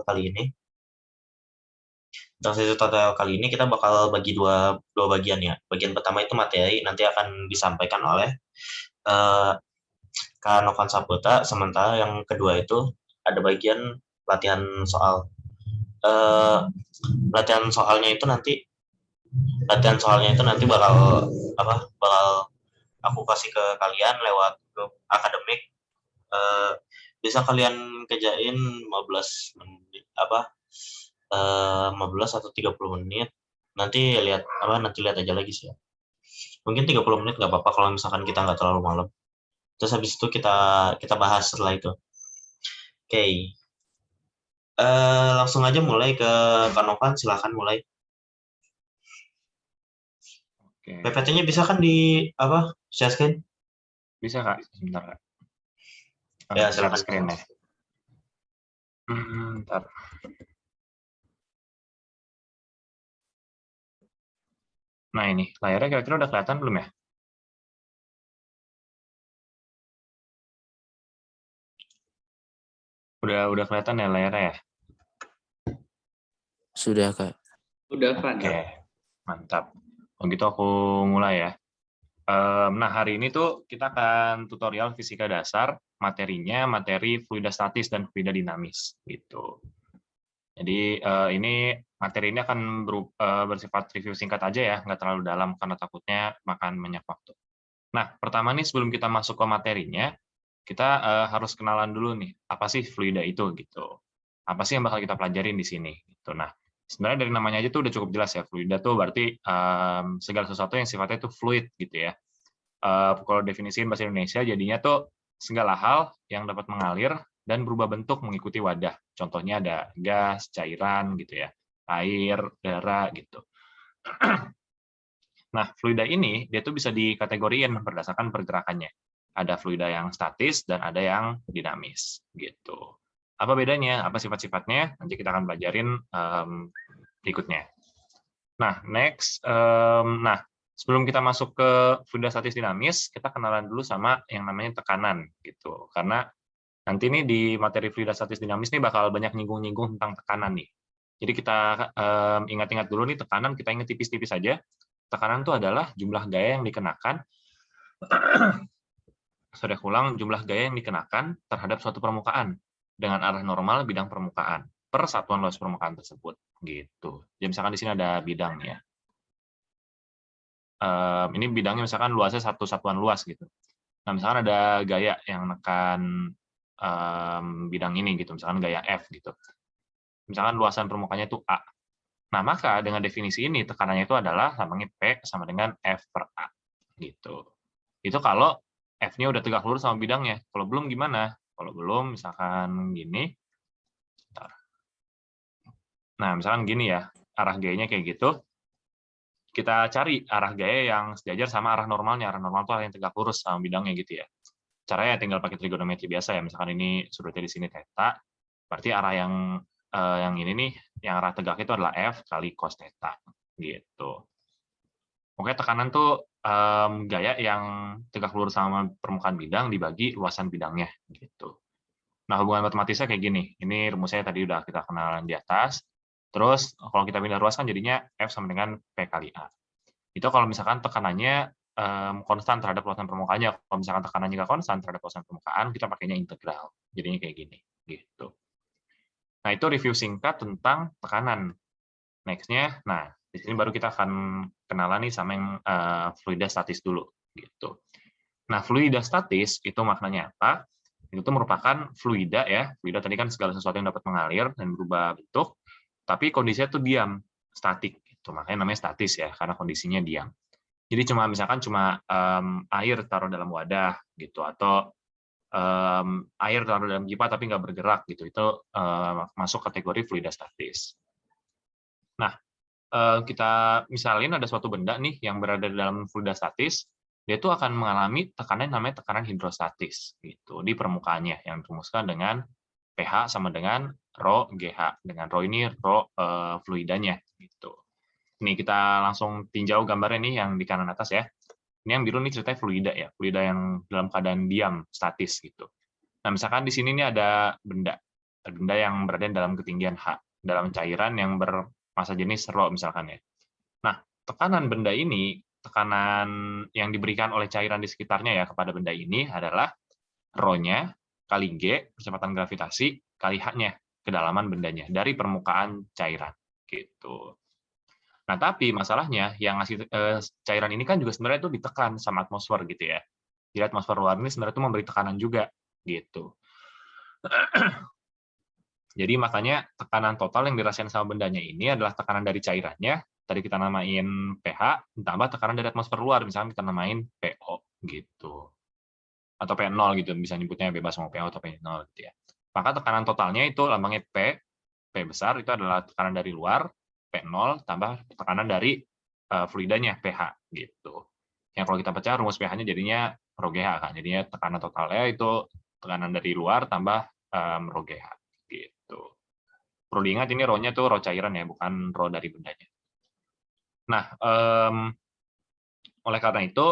kali ini. Untuk sesi tutorial kali ini kita bakal bagi dua bagian ya. Bagian pertama itu materi, nanti akan disampaikan oleh Kak Novan Saputra, sementara yang kedua itu ada bagian latihan soal. Latihan soalnya itu nanti bakal aku kasih ke kalian lewat grup akademik. Bisa kalian kerjain 15 menit 15 atau 30 menit. Nanti lihat aja lagi sih ya. Mungkin 30 menit nggak apa-apa kalau misalkan kita nggak terlalu malam. Terus habis itu kita bahas setelah itu. Oke. Langsung aja mulai ke Kanovan, silakan mulai. PPT-nya bisa kan di share screen? Bisa Kak, sebentar Kak. Ya, silakan screen-nya. Bentar. Nah ini, layarnya kira-kira udah kelihatan belum ya? Udah kelihatan ya layarnya ya? Sudah, Kak. Udah, Van. Oke, mantap. Begitu aku mulai ya. Nah, hari ini tuh kita akan tutorial fisika dasar, materinya materi fluida statis dan fluida dinamis gitu. Jadi materi ini akan bersifat review singkat aja ya, nggak terlalu dalam karena takutnya makan banyak waktu. Nah, pertama nih sebelum kita masuk ke materinya, kita harus kenalan dulu nih, apa sih fluida itu gitu. Apa sih yang bakal kita pelajarin di sini gitu. Nah, sebenarnya dari namanya aja tuh udah cukup jelas ya, fluida tuh berarti segala sesuatu yang sifatnya itu fluid gitu ya. Kalau definisiin bahasa Indonesia jadinya tuh segala hal yang dapat mengalir dan berubah bentuk mengikuti wadah. Contohnya ada gas, cairan gitu ya, air, udara gitu. Nah, fluida ini dia tuh bisa dikategorikan berdasarkan pergerakannya. Ada fluida yang statis dan ada yang dinamis gitu. Apa bedanya? Apa sifat-sifatnya? Nanti kita akan pelajarin berikutnya. Nah, next. Sebelum kita masuk ke fluida statis dinamis, kita kenalan dulu sama yang namanya tekanan gitu. Karena nanti nih di materi fluida statis dinamis nih bakal banyak nyinggung-nyinggung tentang tekanan nih. Jadi kita ingat-ingat dulu nih tekanan, kita ingat tipis-tipis aja. Tekanan itu adalah jumlah gaya yang dikenakan jumlah gaya yang dikenakan terhadap suatu permukaan dengan arah normal bidang permukaan per satuan luas permukaan tersebut gitu. Jadi misalkan di sini ada bidang ya. Ini bidangnya misalkan luasnya satu satuan luas gitu. Nah, misalkan ada gaya yang menekan bidang ini gitu, misalkan gaya F gitu. Misalkan luasan permukaannya itu A. Nah, maka dengan definisi ini tekanannya itu adalah namanya P sama dengan F per A gitu. Itu kalau F-nya udah tegak lurus sama bidangnya. Kalau belum gimana? Kalau belum misalkan gini. Bentar. Nah, misalkan gini ya, arah G-nya kayak gitu. Kita cari arah gaya yang sejajar sama arah normalnya. Arah normal itu arah yang tegak lurus sama bidangnya gitu ya. Caranya tinggal pakai trigonometri biasa ya. Misalkan ini sudutnya di sini theta, berarti arah yang ini nih, yang arah tegak itu adalah F kali cos theta gitu. Oke, tekanan tuh gaya yang tegak lurus sama permukaan bidang dibagi luasan bidangnya gitu. Nah, hubungan matematisnya kayak gini. Ini rumusnya tadi udah kita kenalan di atas. Terus kalau kita pindah ruas kan jadinya F sama dengan P kali A. Itu kalau misalkan tekanannya konstan terhadap luasan permukaannya. Kalau misalkan tekanannya nggak konstan terhadap luasan permukaan, kita pakainya integral. Jadinya kayak gini. Gitu. Nah, itu review singkat tentang tekanan. Next-nya, nah, di sini baru kita akan kenalan nih sama yang fluida statis dulu. Gitu. Nah, fluida statis itu maknanya apa? Itu merupakan fluida ya. Fluida tadi kan segala sesuatu yang dapat mengalir dan berubah bentuk, tapi kondisinya itu diam, statik. Itu makanya namanya statis ya, karena kondisinya diam. Jadi misalkan cuma air taruh dalam wadah gitu, atau air taruh dalam pipa tapi nggak bergerak gitu, itu masuk kategori fluida statis. Nah, kita misalin ada suatu benda nih yang berada dalam fluida statis, dia itu akan mengalami tekanan yang namanya tekanan hidrostatis gitu di permukaannya yang dirumuskan dengan pH sama dengan rho GH. Dengan rho ini rho fluidanya gitu. Ini kita langsung tinjau gambarnya nih yang di kanan atas ya. Ini yang biru nih ceritanya fluida ya, fluida yang dalam keadaan diam, statis gitu. Nah, misalkan di sini nih ada benda. benda yang berada dalam ketinggian H, dalam cairan yang bermassa jenis ρ misalkan ya. Nah, tekanan benda ini, tekanan yang diberikan oleh cairan di sekitarnya ya kepada benda ini adalah ρ-nya kali G, percepatan gravitasi, kali H-nya, kedalaman bendanya, dari permukaan cairan. Gitu. Nah, tapi masalahnya, yang ngasih cairan ini kan juga sebenarnya itu ditekan sama atmosfer gitu ya. Jadi atmosfer luar ini sebenarnya itu memberi tekanan juga. Gitu. Jadi makanya tekanan total yang dirasain sama bendanya ini adalah tekanan dari cairannya, tadi kita namain pH, ditambah tekanan dari atmosfer luar, misalnya kita namain PO gitu. Atau P0 gitu, bisa nyebutnya bebas mau PO atau P0 gitu ya. Maka tekanan totalnya itu lambangnya P besar itu adalah tekanan dari luar, P0 tambah tekanan dari fluidanya pH gitu. Yang kalau kita pecah rumus pH-nya jadinya ρGH kan. Jadinya tekanan totalnya itu tekanan dari luar tambah ρGH gitu. Perlu diingat ini ρ-nya tuh ρ cairan ya, bukan ρ dari bendanya. Nah, oleh karena itu,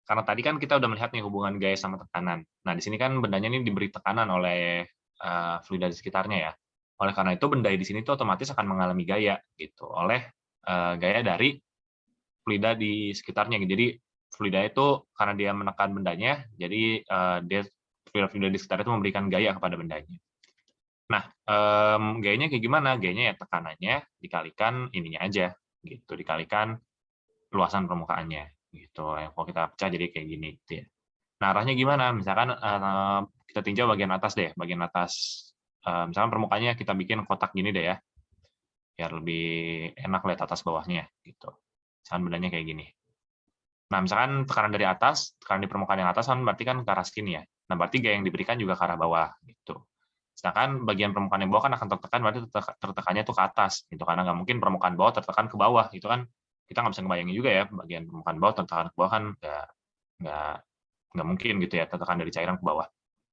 karena tadi kan kita udah melihat nih hubungan gaya sama tekanan. Nah, di sini kan bendanya ini diberi tekanan oleh fluida di sekitarnya ya. Oleh karena itu benda di sini tuh otomatis akan mengalami gaya gitu oleh gaya dari fluida di sekitarnya. Jadi fluida itu karena dia menekan bendanya, jadi dia fluida di sekitar itu memberikan gaya kepada bendanya. Nah, gayanya kayak gimana? Gayanya ya tekanannya dikalikan ininya aja, gitu. Dikalikan luasan permukaannya, gitu. Kalau kita pecah jadi kayak gini, gitu ya. Nah, arahnya gimana? Misalkan kita tinjau bagian atas deh, bagian atas. Misalkan permukaannya kita bikin kotak gini deh ya, biar lebih enak lihat atas bawahnya, gitu. Misalkan bendanya kayak gini. Nah, misalkan tekanan dari atas, tekanan di permukaan yang atas kan berarti kan ke arah sini ya. Nah, berarti gaya yang diberikan juga ke arah bawah, gitu. Sedangkan bagian permukaan yang bawah kan akan tertekan, berarti tertekannya itu ke atas, gitu. Karena nggak mungkin permukaan bawah tertekan ke bawah, itu kan kita nggak bisa ngebayangin juga ya, bagian permukaan bawah tertekan ke bawah kan nggak mungkin gitu ya, tertekan dari cairan ke bawah.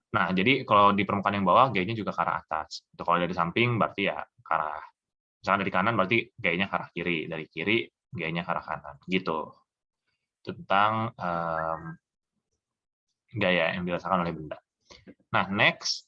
Nah, jadi kalau di permukaan yang bawah, gayanya juga ke arah atas. Itu kalau dari samping berarti ya ke arah, misalkan dari kanan berarti gayanya ke arah kiri, dari kiri gayanya ke arah kanan, gitu. Tentang gaya yang dirasakan oleh benda. Nah, next.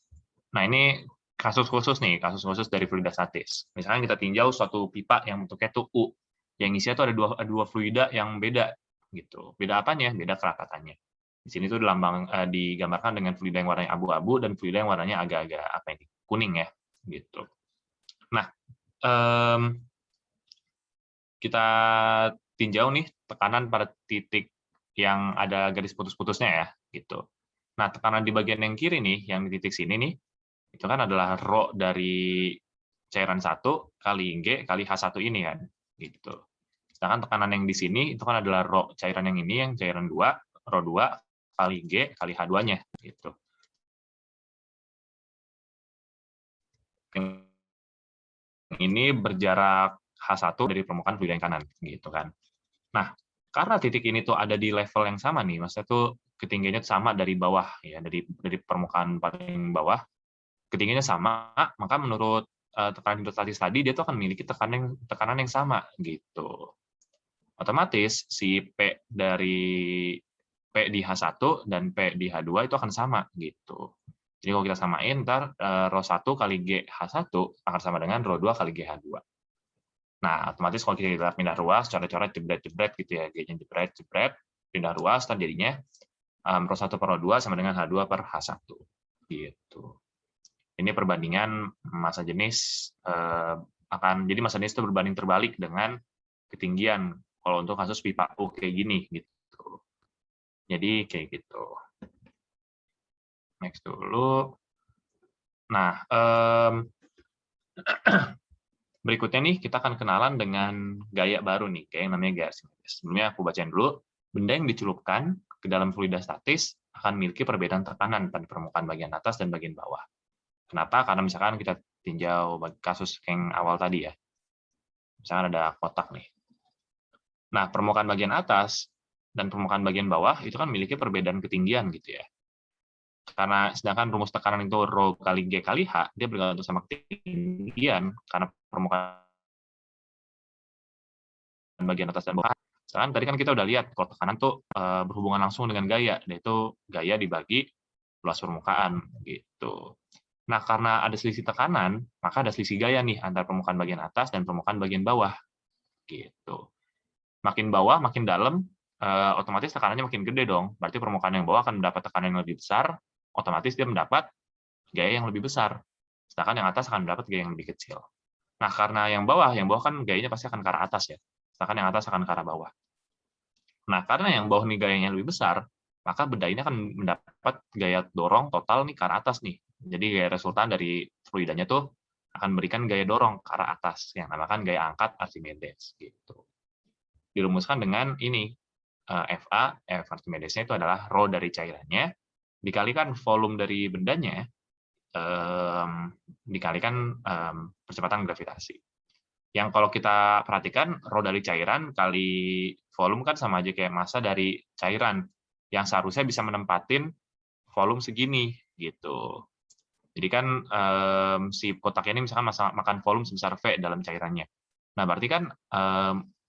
Nah, ini kasus khusus nih, kasus khusus dari fluida statis. Misalnya kita tinjau suatu pipa yang bentuknya tuh U, yang isinya tuh ada dua fluida yang beda, gitu. Beda apanya? Beda kerakatannya. Di sini tuh digambarkan dengan fluida yang warnanya abu-abu dan fluida yang warnanya agak-agak apa ini, kuning ya, gitu. Nah, kita tinjau nih tekanan pada titik yang ada garis putus-putusnya ya, gitu. Nah, tekanan di bagian yang kiri nih, yang di titik sini nih, itu kan adalah ρ dari cairan 1 kali G kali H1 ini kan, gitu. Sedangkan tekanan yang di sini itu kan adalah ρ cairan yang ini, yang cairan 2, ρ2 kali G kali H2-nya, gitu. Ini berjarak H1 dari permukaan fluida yang kanan, gitu kan. Nah, karena titik ini tuh ada di level yang sama nih, maksudnya tuh ketinggiannya sama dari bawah ya, dari permukaan paling bawah, ketinggiannya sama, maka menurut tekanan hidrostatis tadi dia tuh akan memiliki tekanan yang sama gitu. Otomatis si P di H1 dan P di H2 itu akan sama gitu. Jadi kalau kita samain ntar ρ1 kali G H1 akan sama dengan ρ2 kali G H2. Nah, otomatis kalau kita pindah ruas, coret-coret, jebret-jebret gitu ya, G-nya jebret-jebret, pindah ruas, dan jadinya ρ1 per ρ2 sama dengan H2 per H1. Gitu. Ini perbandingan massa jenis jadi massa jenis itu berbanding terbalik dengan ketinggian kalau untuk kasus pipa U kayak gini gitu. Jadi kayak gitu. Next dulu. Nah, berikutnya nih kita akan kenalan dengan gaya baru nih, kayak yang namanya gaya archimedes. Sebelumnya aku bacain dulu. Benda yang dicelupkan ke dalam fluida statis akan memiliki perbedaan tekanan pada permukaan bagian atas dan bagian bawah. Kenapa? Karena misalkan kita tinjau kasus yang awal tadi ya. Misalkan ada kotak nih. Nah, permukaan bagian atas dan permukaan bagian bawah itu kan memiliki perbedaan ketinggian gitu ya. Karena sedangkan rumus tekanan itu ρ kali G kali H, dia bergantung sama ketinggian karena permukaan bagian atas dan bawah. Sedangkan tadi kan kita udah lihat kalau tekanan tuh berhubungan langsung dengan gaya, yaitu gaya dibagi luas permukaan gitu. Nah, karena ada selisih tekanan, maka ada selisih gaya nih antara permukaan bagian atas dan permukaan bagian bawah. Gitu. Makin bawah, makin dalam, otomatis tekanannya makin gede dong. Berarti permukaan yang bawah akan mendapat tekanan yang lebih besar, otomatis dia mendapat gaya yang lebih besar. Sedangkan yang atas akan mendapat gaya yang lebih kecil. Nah, karena yang bawah kan gayanya pasti akan ke arah atas ya. Sedangkan yang atas akan ke arah bawah. Nah, karena yang bawah nih gayanya lebih besar, maka benda ini akan mendapat gaya dorong total nih ke arah atas nih. Jadi gaya resultan dari fluidanya tuh akan memberikan gaya dorong ke arah atas, yang namakan gaya angkat Archimedes. Gitu. Dirumuskan dengan ini, FA, F Archimedesnya itu adalah rho dari cairannya, dikalikan volume dari bendanya, dikalikan percepatan gravitasi. Yang kalau kita perhatikan, rho dari cairan kali volume kan sama aja kayak massa dari cairan, yang seharusnya bisa menempatin volume segini, gitu. Jadi kan si kotak ini misalkan makan volume sebesar V dalam cairannya. Nah, berarti kan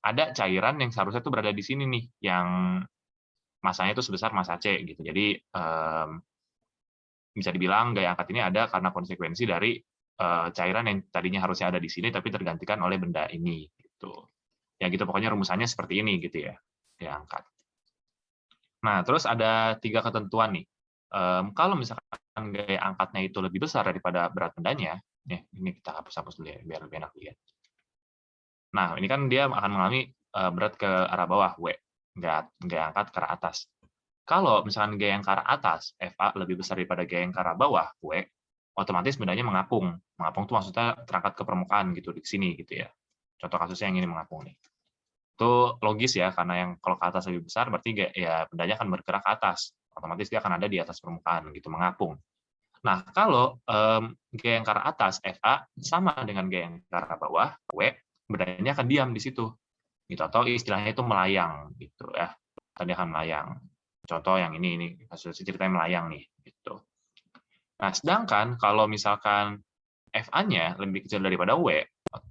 ada cairan yang seharusnya itu berada di sini nih, yang massanya itu sebesar massa C, gitu. Jadi bisa dibilang gaya angkat ini ada karena konsekuensi dari cairan yang tadinya harusnya ada di sini tapi tergantikan oleh benda ini gitu. Ya gitu pokoknya rumusannya seperti ini gitu ya. Gaya angkat. Nah, terus ada 3 ketentuan nih. Kalau misalkan gaya angkatnya itu lebih besar daripada berat bendanya, ini kita hapus-hapus dulu ya biar lebih enak lihat. Nah, ini kan dia akan mengalami berat ke arah bawah W, gaya angkat ke arah atas. Kalau misalkan gaya yang ke arah atas, FA lebih besar daripada gaya yang ke arah bawah, W, otomatis bendanya mengapung. Mengapung itu maksudnya terangkat ke permukaan gitu di sini gitu ya. Contoh kasusnya yang ini mengapung nih. Itu logis ya, karena yang kalau ke atas lebih besar berarti ya bendanya akan bergerak ke atas. Otomatis dia akan ada di atas permukaan gitu, mengapung. Nah, kalau gaya yang ke arah atas, FA, sama dengan gaya yang ke arah bawah, W, bendanya akan diam di situ. Gitu, atau istilahnya itu melayang gitu ya. Tadi akan melayang. Contoh yang ini kasus ceritanya melayang nih gitu. Nah, sedangkan kalau misalkan FA-nya lebih kecil daripada W,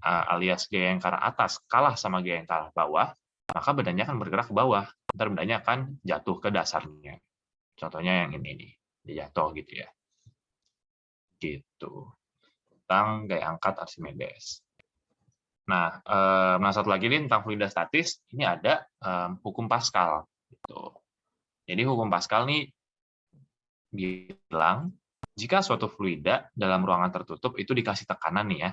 alias gaya yang ke arah atas kalah sama gaya yang ke arah bawah, maka bendanya akan bergerak ke bawah. Ntar bendanya akan jatuh ke dasarnya. Contohnya yang ini nih, dia jatuh gitu ya. Gitu. Tentang gaya angkat Archimedes. Nah, satu lagi nih tentang fluida statis, ini ada hukum Pascal. Gitu. Jadi hukum Pascal nih bilang, jika suatu fluida dalam ruangan tertutup itu dikasih tekanan nih ya,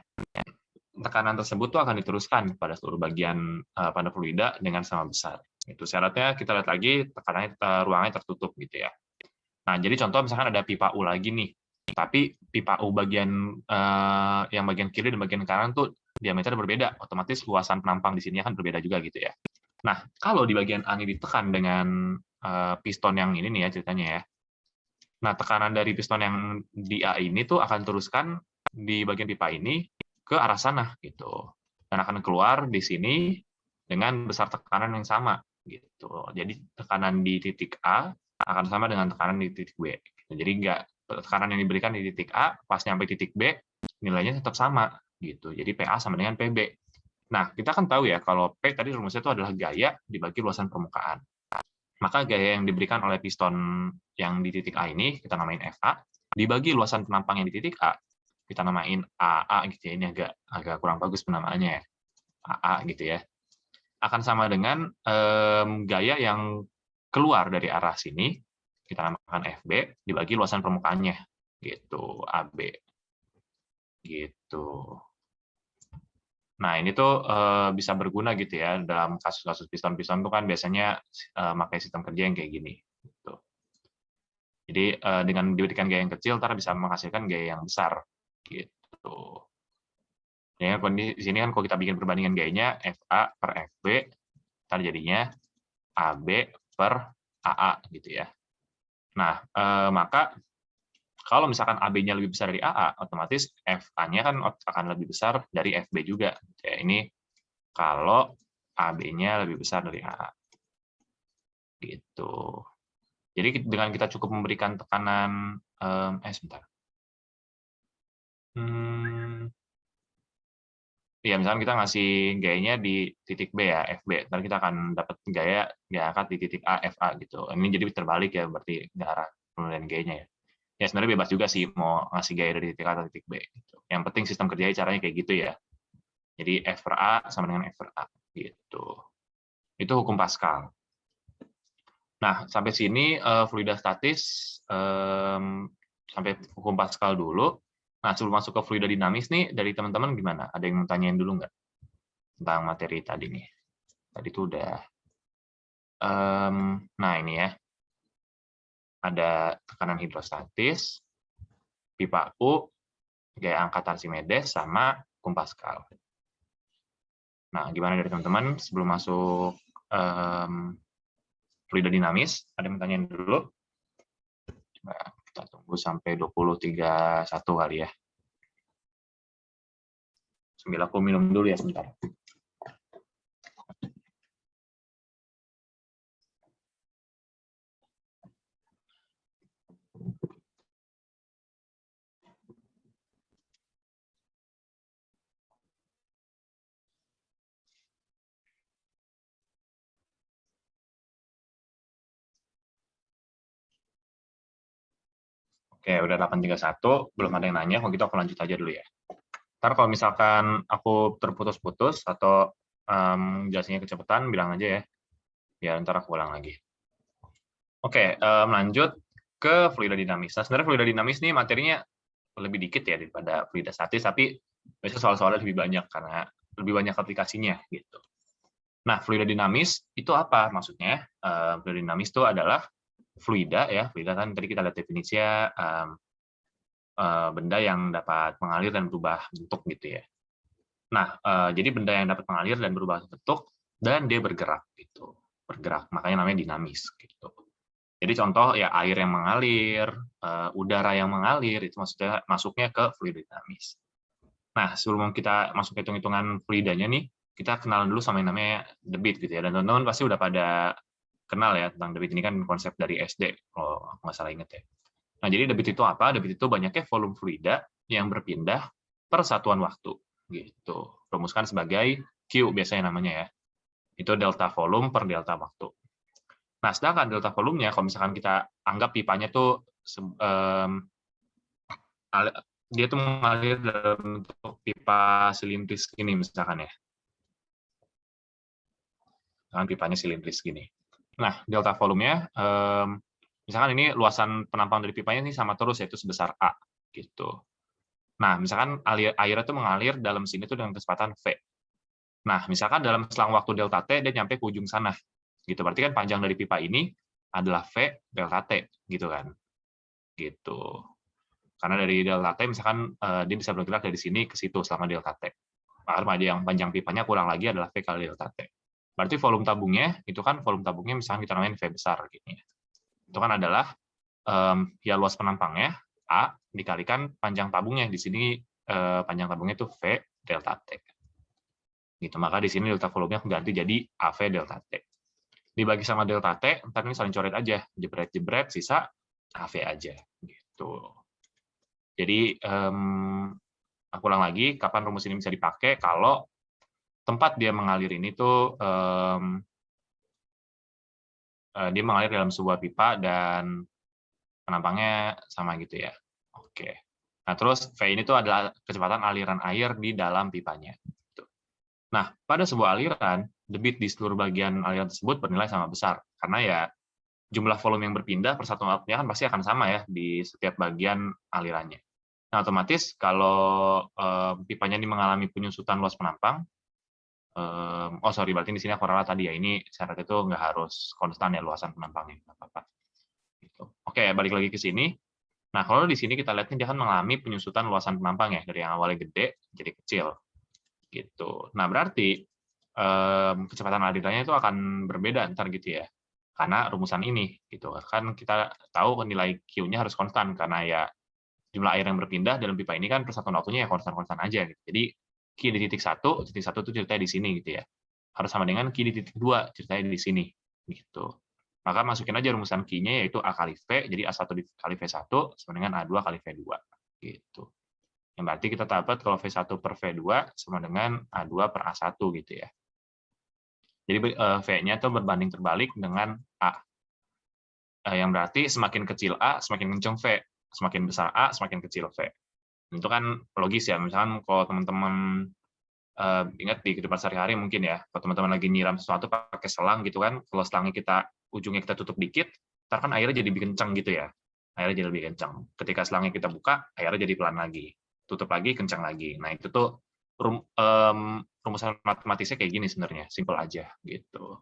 tekanan tersebut tuh akan diteruskan pada seluruh bagian pada fluida dengan sama besar. Itu syaratnya kita lihat lagi tekanannya ruangannya tertutup gitu ya. Nah, jadi contoh misalkan ada pipa U lagi nih, tapi pipa U bagian yang bagian kiri dan bagian kanan tuh diameter berbeda, otomatis luasan penampang di sini akan berbeda juga gitu ya. Nah, kalau di bagian A ini ditekan dengan piston yang ini nih ya ceritanya ya. Nah, tekanan dari piston yang di A ini tuh akan teruskan di bagian pipa ini ke arah sana gitu. Dan akan keluar di sini dengan besar tekanan yang sama gitu. Jadi tekanan di titik A akan sama dengan tekanan di titik B. Jadi enggak tekanan yang diberikan di titik A pas nyampe titik B nilainya tetap sama gitu. Jadi PA sama dengan PB. Nah, kita kan tahu ya kalau P tadi rumusnya itu adalah gaya dibagi luasan permukaan. Maka gaya yang diberikan oleh piston yang di titik A ini kita namain FA dibagi luasan penampang yang di titik A kita namain AA gitu ya. Ini agak kurang bagus penamaannya ya. AA gitu ya. Akan sama dengan gaya yang keluar dari arah sini kita namakan FB dibagi luasan permukaannya gitu AB gitu. Nah, ini tuh bisa berguna gitu ya dalam kasus-kasus piston-piston itu kan biasanya pakai sistem kerja yang kayak gini. Gitu. Jadi dengan diberikan gaya yang kecil, ntar bisa menghasilkan gaya yang besar. Gitu. Ya, di sini kan kalau kita bikin perbandingan gayanya FA per FB, ntar jadinya AB per AA gitu ya. Nah, maka kalau misalkan AB-nya lebih besar dari AA, otomatis FA-nya kan akan lebih besar dari FB juga. Ya, ini kalau AB-nya lebih besar dari AA. Gitu. Jadi dengan kita cukup memberikan tekanan, sebentar. Ya, misalkan kita ngasih gayanya di titik B ya, FB. Nanti kita akan dapat gaya angkat di titik A, FA gitu. Ini jadi terbalik ya, berarti ke arah penulisan gayanya ya. Ya sebenarnya bebas juga sih mau ngasih gaya dari titik A atau titik B. Gitu. Yang penting sistem kerjanya caranya kayak gitu ya. Jadi F per A sama dengan F per A. Gitu. Itu hukum Pascal. Nah, sampai sini fluida statis, sampai hukum Pascal dulu. Nah, sebelum masuk ke fluida dinamis nih, dari teman-teman gimana? Ada yang mau tanyain dulu nggak tentang materi tadi nih? Tadi itu udah. Nah, ini ya. Ada tekanan hidrostatis, pipa U, gaya angkat Archimedes, sama hukum Pascal. Nah, gimana dari teman-teman sebelum masuk fluida dinamis? Ada yang tanyain dulu? Nah, kita tunggu sampai 20.31 kali ya. Sambil aku minum dulu ya sebentar. Oke, udah 8.31, belum ada yang nanya, kalau gitu aku lanjut aja dulu ya. Ntar kalau misalkan aku terputus-putus atau jelasinnya kecepatan, bilang aja ya. Biar ntar aku ulang lagi. Oke, lanjut ke fluida dinamis. Nah, sebenarnya fluida dinamis nih materinya lebih dikit ya daripada fluida statis, tapi biasanya soal-soalnya lebih banyak karena lebih banyak aplikasinya gitu. Nah, fluida dinamis itu apa maksudnya? Fluida dinamis itu adalah fluida ya, fluida kan tadi kita lihat definisinya benda yang dapat mengalir dan berubah bentuk gitu ya. Nah, jadi benda yang dapat mengalir dan berubah bentuk dan dia bergerak gitu. Bergerak, makanya namanya dinamis gitu. Jadi contoh ya air yang mengalir, udara yang mengalir itu maksudnya masuknya ke fluida dinamis. Nah, sebelum kita masuk hitung-hitungan fluidanya nih, kita kenalan dulu sama yang namanya debit gitu ya. Dan teman-teman pasti udah pada kenal ya tentang debit, ini kan konsep dari SD kalau aku nggak salah ingat ya. Nah, jadi debit itu apa? Debit itu banyaknya volume fluida yang berpindah per satuan waktu gitu. Rumuskan sebagai Q biasanya namanya ya. Itu delta volume per delta waktu. Nah, sedangkan delta volumenya, kalau misalkan kita anggap pipanya tuh dia tuh mengalir dalam bentuk pipa silindris gini misalkan ya. Misalkan pipanya silindris gini. Nah, delta volumenya, misalkan ini luasan penampang dari pipanya ini sama terus, yaitu sebesar A. Gitu. Nah, misalkan air itu mengalir dalam sini tuh dengan kecepatan V. Nah, misalkan dalam selang waktu delta T, dia nyampe ke ujung sana. Gitu. Berarti kan panjang dari pipa ini adalah V delta T. Gitu kan. Gitu. Karena dari delta T, misalkan dia bisa bergerak dari sini ke situ selama delta T. Maka yang panjang pipanya kurang lagi adalah V kali delta T. Berarti volume tabungnya, itu kan volume tabungnya misalkan kita namain V besar. Gitu. Itu kan adalah ya luas penampangnya, A, dikalikan panjang tabungnya. Di sini panjang tabungnya itu V delta T. Gitu. Maka di sini delta volumenya ganti jadi AV delta T. Dibagi sama delta T, ntar ini saling coret aja. Jebret-jebret, sisa AV aja. Gitu. Jadi, aku ulang lagi, kapan rumus ini bisa dipakai? Kalau tempat dia mengalir ini tuh, dia mengalir dalam sebuah pipa dan penampangnya sama gitu ya. Oke. Nah, terus V ini tuh adalah kecepatan aliran air di dalam pipanya. Nah, pada sebuah aliran, debit di seluruh bagian aliran tersebut bernilai sama besar. Karena ya jumlah volume yang berpindah per satu waktunya kan pasti akan sama ya di setiap bagian alirannya. Nah, otomatis kalau pipanya ini mengalami penyusutan luas penampang, berarti di sini aku ralat tadi ya, ini syarat itu nggak harus konstan ya luasan penampangnya, nggak apa-apa. Gitu. Oke, balik lagi ke sini. Nah, kalau di sini kita lihat dia kan mengalami penyusutan luasan penampang ya, dari yang awalnya gede jadi kecil. Gitu. Nah, berarti kecepatan alirannya itu akan berbeda ntar gitu ya. Karena rumusan ini gitu. Kan kita tahu nilai Q-nya harus konstan karena ya jumlah air yang berpindah dalam pipa ini kan persatuan waktunya ya konstan-konstan aja gitu. Jadi Q di titik 1 itu ceritanya di sini gitu ya. Harus sama dengan Q di titik 2 ceritanya di sini gitu. Maka masukin aja rumusan Q-nya yaitu A kali V, jadi A1 kali V1 sama dengan A2 kali V2 gitu. Yang berarti kita dapat kalau V1 per V2 sama dengan A2 per A1 gitu ya. Jadi V-nya itu berbanding terbalik dengan A. Yang berarti semakin kecil A, semakin kencang V. Semakin besar A, semakin kecil V. Itu kan logis ya. Misalkan kalau teman-teman ingat di kehidupan sehari-hari mungkin ya, kalau teman-teman lagi nyiram sesuatu pakai selang gitu kan, kalau selangnya ujungnya kita tutup dikit, ntar kan airnya jadi lebih kencang gitu ya. Airnya jadi lebih kencang. Ketika selangnya kita buka, airnya jadi pelan lagi. Tutup lagi, kencang lagi. Nah, itu tuh rumusan matematisnya kayak gini sebenarnya, simple aja gitu.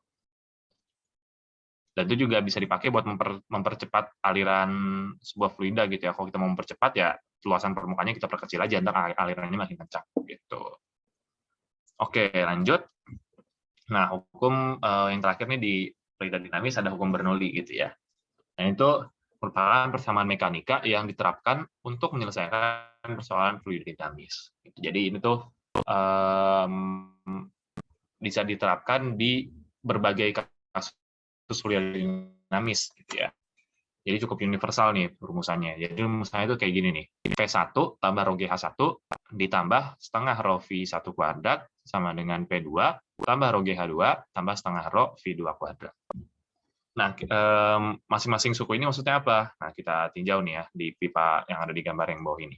Dan itu juga bisa dipakai buat mempercepat aliran sebuah fluida gitu ya. Kalau kita mau mempercepat ya luasan permukaannya kita perkecil aja, ntar alirannya makin kencang gitu. Oke, lanjut. Nah, hukum yang terakhir nih di fluida dinamis ada hukum Bernoulli gitu ya. Nah, itu merupakan persamaan mekanika yang diterapkan untuk menyelesaikan persoalan fluida dinamis. Jadi ini tuh bisa diterapkan di berbagai kasus fluida dinamis gitu ya. Jadi cukup universal nih rumusannya. Jadi rumusannya itu kayak gini nih. P1 tambah rho GH1 ditambah setengah rho V1 kuadrat sama dengan P2 tambah rho GH2 tambah setengah rho V2 kuadrat. Nah, masing-masing suku ini maksudnya apa? Nah, kita tinjau nih ya di pipa yang ada di gambar yang bawah ini.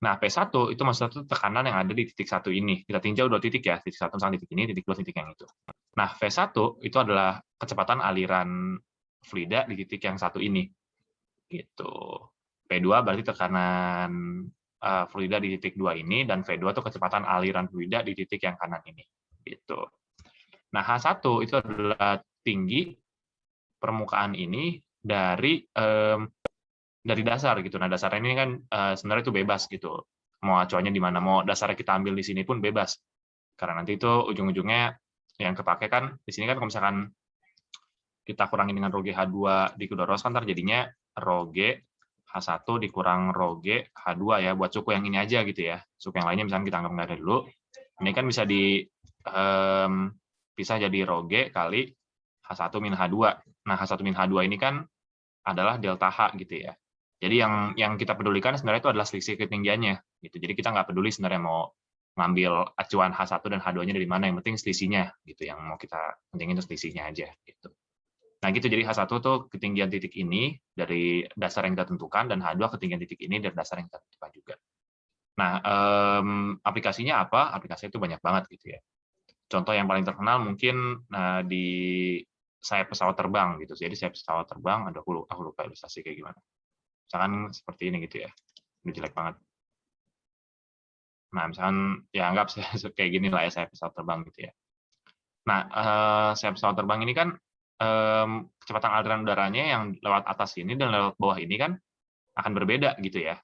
Nah, P1 itu maksudnya itu tekanan yang ada di titik 1 ini. Kita tinjau 2 titik ya, titik 1 misalnya titik ini, titik 2 titik yang itu. Nah, V1 itu adalah kecepatan aliran fluida di titik yang satu ini. Gitu. P2 berarti tekanan fluida di titik 2 ini, dan V2 itu kecepatan aliran fluida di titik yang kanan ini. Gitu. Nah, H1 itu adalah tinggi permukaan ini dari dasar gitu. Nah, dasarnya ini kan sebenarnya itu bebas gitu. Mau acuannya di mana, mau dasarnya kita ambil di sini pun bebas. Karena nanti itu ujung-ujungnya yang kepake kan di sini kan kalau misalkan kita kurangi dengan rho GH2 dikurangi rho kan jadinya rho G H1 dikurang rho G H2 ya, buat suku yang ini aja gitu ya. Suku yang lainnya misalnya kita anggap nggak ada dulu. Ini kan bisa bisa jadi rho G kali H1 min H2. Nah, H1 min H2 ini kan adalah delta H gitu ya. Jadi yang kita pedulikan sebenarnya itu adalah selisih ketinggiannya gitu. Jadi kita nggak peduli sebenarnya mau ngambil acuan H1 dan H2-nya dari mana, yang penting selisihnya gitu. Yang mau kita pentingin itu selisihnya aja gitu. Nah, gitu. Jadi H1 tuh ketinggian titik ini dari dasar yang kita tentukan, dan H2 ketinggian titik ini dari dasar yang kita tentukan juga. Nah, aplikasinya apa? Aplikasinya itu banyak banget gitu ya. Contoh yang paling terkenal mungkin di sayap pesawat terbang gitu. Jadi sayap pesawat terbang, aku lupa ilustrasi kayak gimana. Misalkan seperti ini gitu ya. Ini jelek banget. Nah, misalkan ya anggap kayak gini lah ya sayap pesawat terbang gitu ya. Nah, sayap pesawat terbang ini kan kecepatan aliran udaranya yang lewat atas ini dan lewat bawah ini kan akan berbeda gitu ya.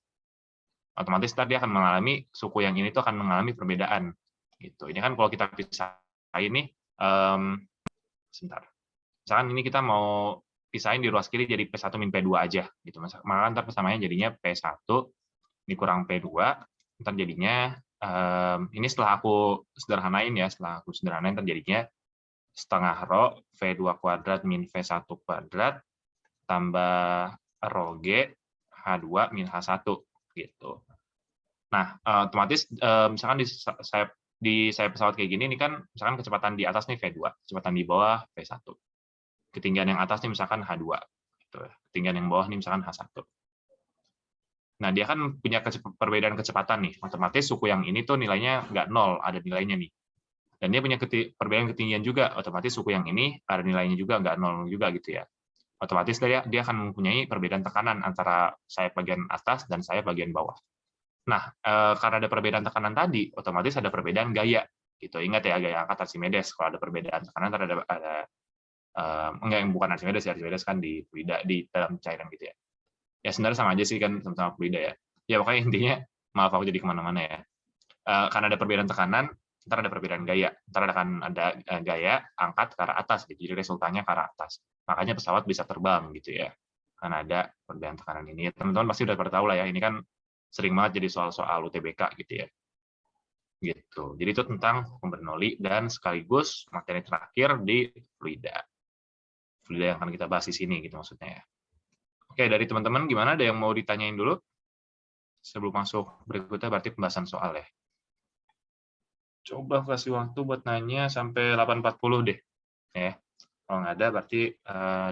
Otomatis tadi akan mengalami suku yang ini tuh akan mengalami perbedaan gitu. Ini kan kalau kita pisahin nih, sebentar. Misalkan ini kita mau pisahin di ruas kiri jadi P1 min P2 aja gitu. Maka ntar persamaannya jadinya P1 dikurang P2, ntar jadinya ini setelah aku sederhanain ya, ntar jadinya setengah rho V2 kuadrat min V1 kuadrat tambah rho G H2 min H1 gitu. Nah, otomatis misalkan di sayap pesawat kayak gini, ini kan misalkan kecepatan di atas nih V2, kecepatan di bawah V1. Ketinggian yang atas nih misalkan H2. Gitu. Ketinggian yang bawah nih misalkan H1. Nah, dia kan punya perbedaan kecepatan nih. Otomatis suku yang ini tuh nilainya nggak 0, ada nilainya nih. Dan dia punya perbedaan ketinggian juga, otomatis suku yang ini ada nilainya juga, nggak 0 juga gitu ya. Otomatis dia akan mempunyai perbedaan tekanan antara sayap bagian atas dan sayap bagian bawah. Nah, karena ada perbedaan tekanan tadi, otomatis ada perbedaan gaya. Gitu. Ingat ya, gaya angkat Archimedes. Kalau ada perbedaan tekanan, ada enggak, yang bukan Archimedes ya, Archimedes kan di fluida, di dalam cairan gitu ya. Ya sebenarnya sama aja sih kan, sama-sama fluida ya. Ya pokoknya intinya, maaf aku jadi kemana-mana ya. Karena ada perbedaan tekanan, ntar ada perbedaan gaya. Ntar akan ada gaya angkat ke arah atas, gitu. Jadi resultannya ke arah atas. Makanya pesawat bisa terbang gitu ya. Karena ada perbedaan tekanan ini. Teman-teman pasti udah pada tahu lah ya, ini kan sering banget jadi soal-soal UTBK gitu ya. Gitu. Jadi itu tentang hukum Bernoulli dan sekaligus materi terakhir di fluida. Fluida yang akan kita bahas di sini gitu maksudnya ya. Oke, dari teman-teman gimana? Ada yang mau ditanyain dulu? Sebelum masuk berikutnya berarti pembahasan soal ya. Coba kasih waktu buat nanya sampai 8.40 deh. Ya. Kalau nggak ada berarti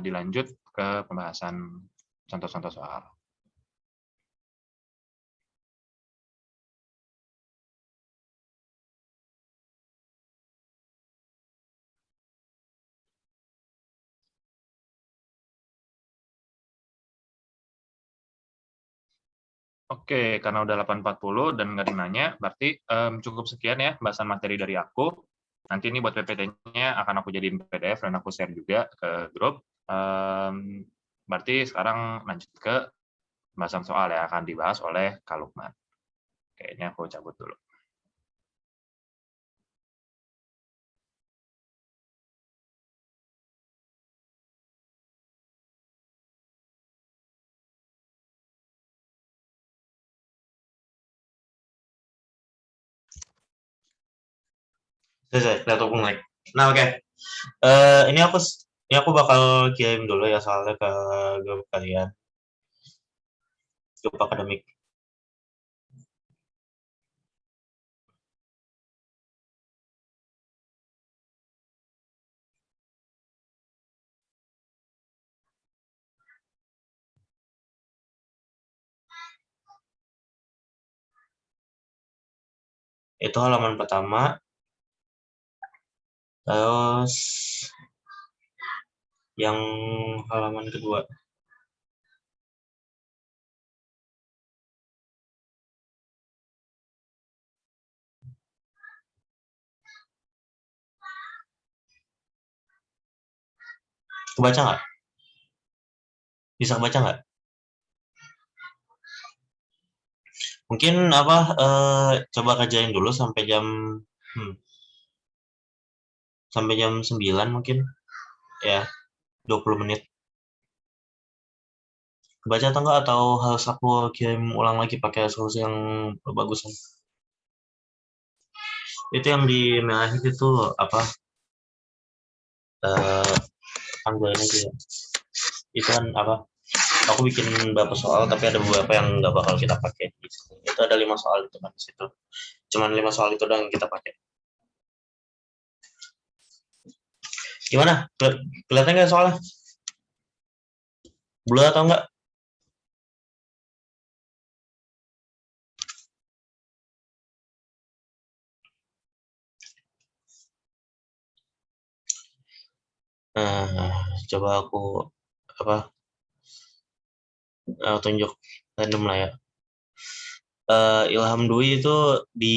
dilanjut ke pembahasan contoh-contoh soal. Oke, karena udah 8.40 dan nggak ada yang nanya, berarti cukup sekian ya bahasan materi dari aku. Nanti ini buat PPT-nya akan aku jadiin PDF dan aku share juga ke grup. Berarti sekarang lanjut ke pembahasan soal yang akan dibahas oleh Kak Lukman. Kayaknya aku cabut dulu. Selesai, laptop mulai. Nah, oke. Ini aku bakal kirim dulu ya soalnya ke grup kalian, grup akademik. Itu halaman pertama. Terus yang halaman kedua. Kebaca nggak? Bisa kebaca nggak? Mungkin apa? Coba kerjain dulu hmm, sampai jam 9 mungkin ya, 20 menit. Kebaca atau enggak, atau harus aku kirim ulang lagi pakai solusi yang bagusan? Itu yang di merah itu apa? Anggaran aja ya. Itu kan apa? Aku bikin beberapa soal tapi ada beberapa yang nggak bakal kita pakai. Itu ada 5 soal itu kan di situ. Cuman 5 soal itu doang yang kita pakai. Gimana? Kelihatan nggak soalnya? Blur atau enggak? Nah, coba aku apa? Tunjuk random lah ya. Ilham Dwi itu di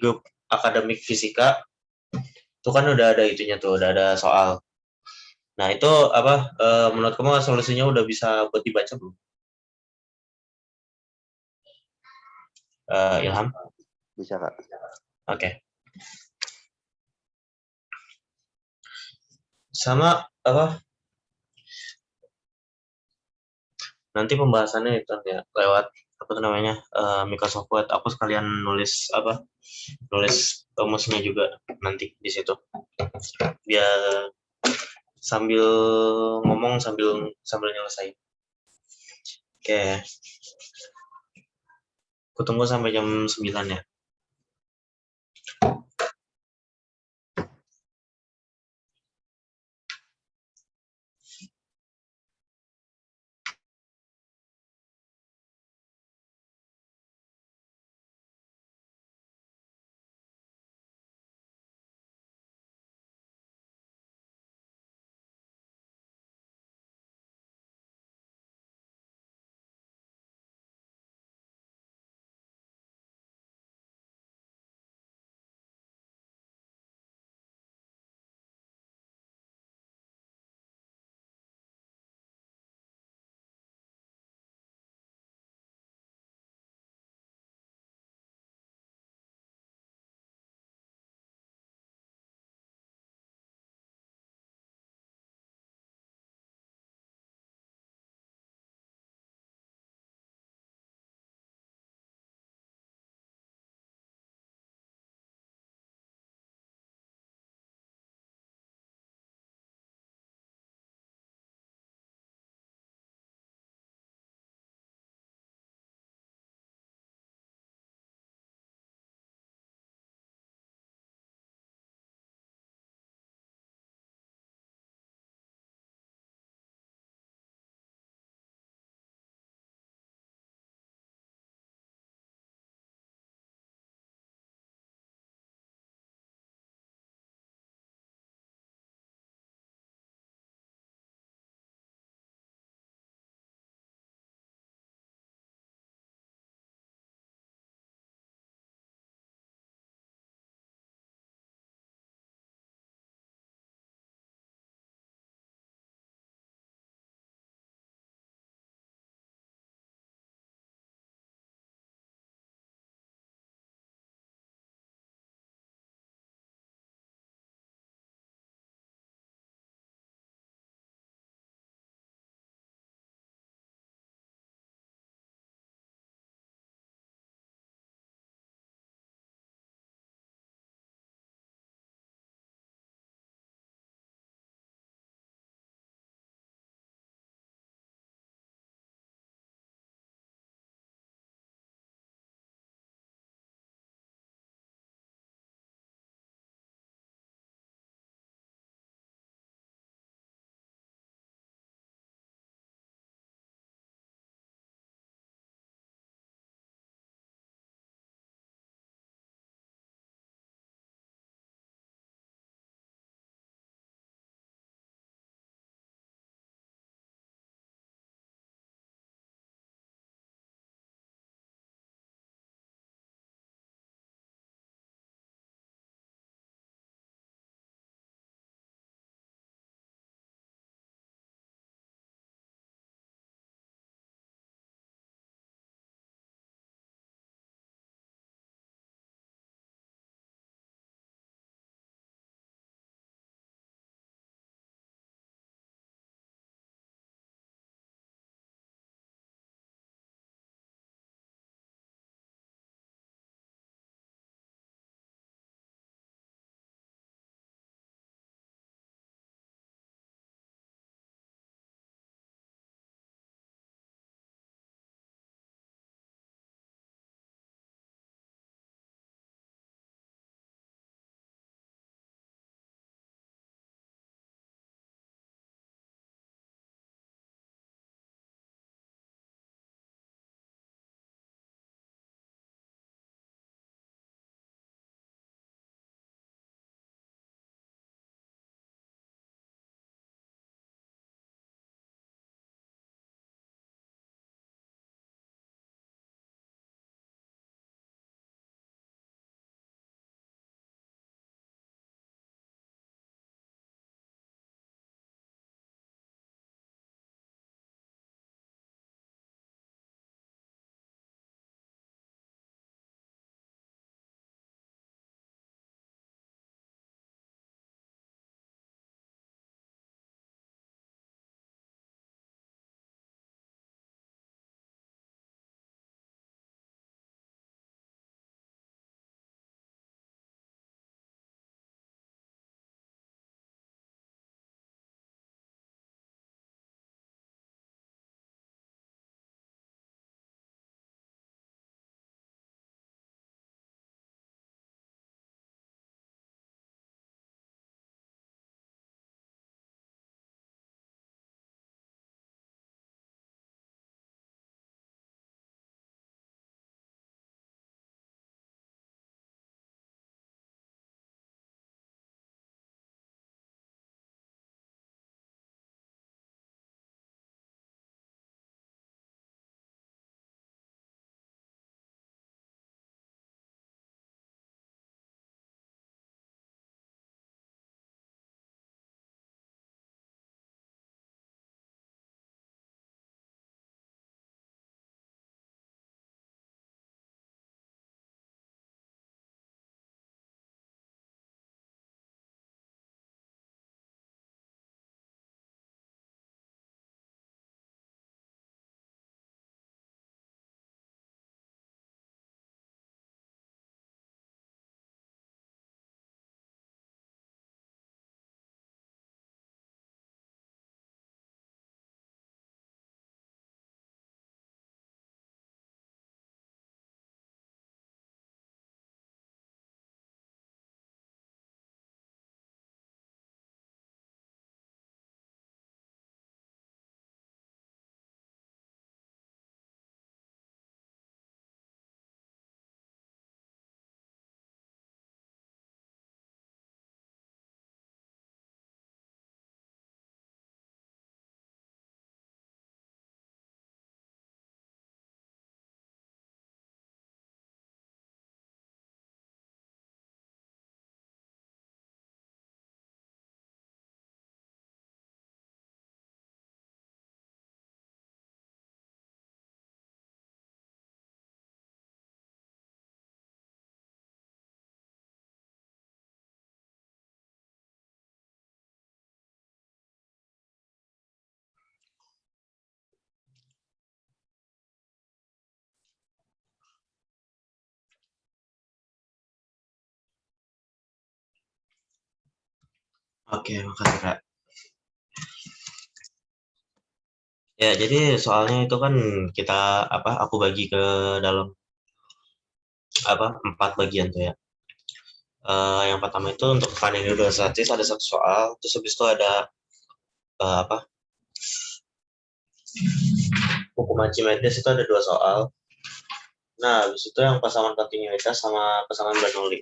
grup akademik fisika itu kan udah ada itunya tuh, udah ada soal. Nah, itu apa, menurut kamu solusinya udah bisa buat dibaca belum? Ilham? Bisa, Kak. Oke. Sama apa? Nanti pembahasannya itu ya lewat apa tuh namanya, Microsoft Word. Aku sekalian nulis apa? Nulis rumusnya juga nanti di situ. Biar sambil ngomong sambil sambil nyelesain. Oke. Aku tunggu sampai jam 9 ya. Oke, makasih Kak. Ya, jadi soalnya itu kan kita aku bagi ke dalam 4 bagian tuh ya. Yang pertama itu untuk tekanan hidrostatis ada satu soal, terus habis itu ada eh, apa hukum Archimedes itu ada 2 soal. Nah, habis itu yang pasangan kontinuitas sama pasangan Bernoulli.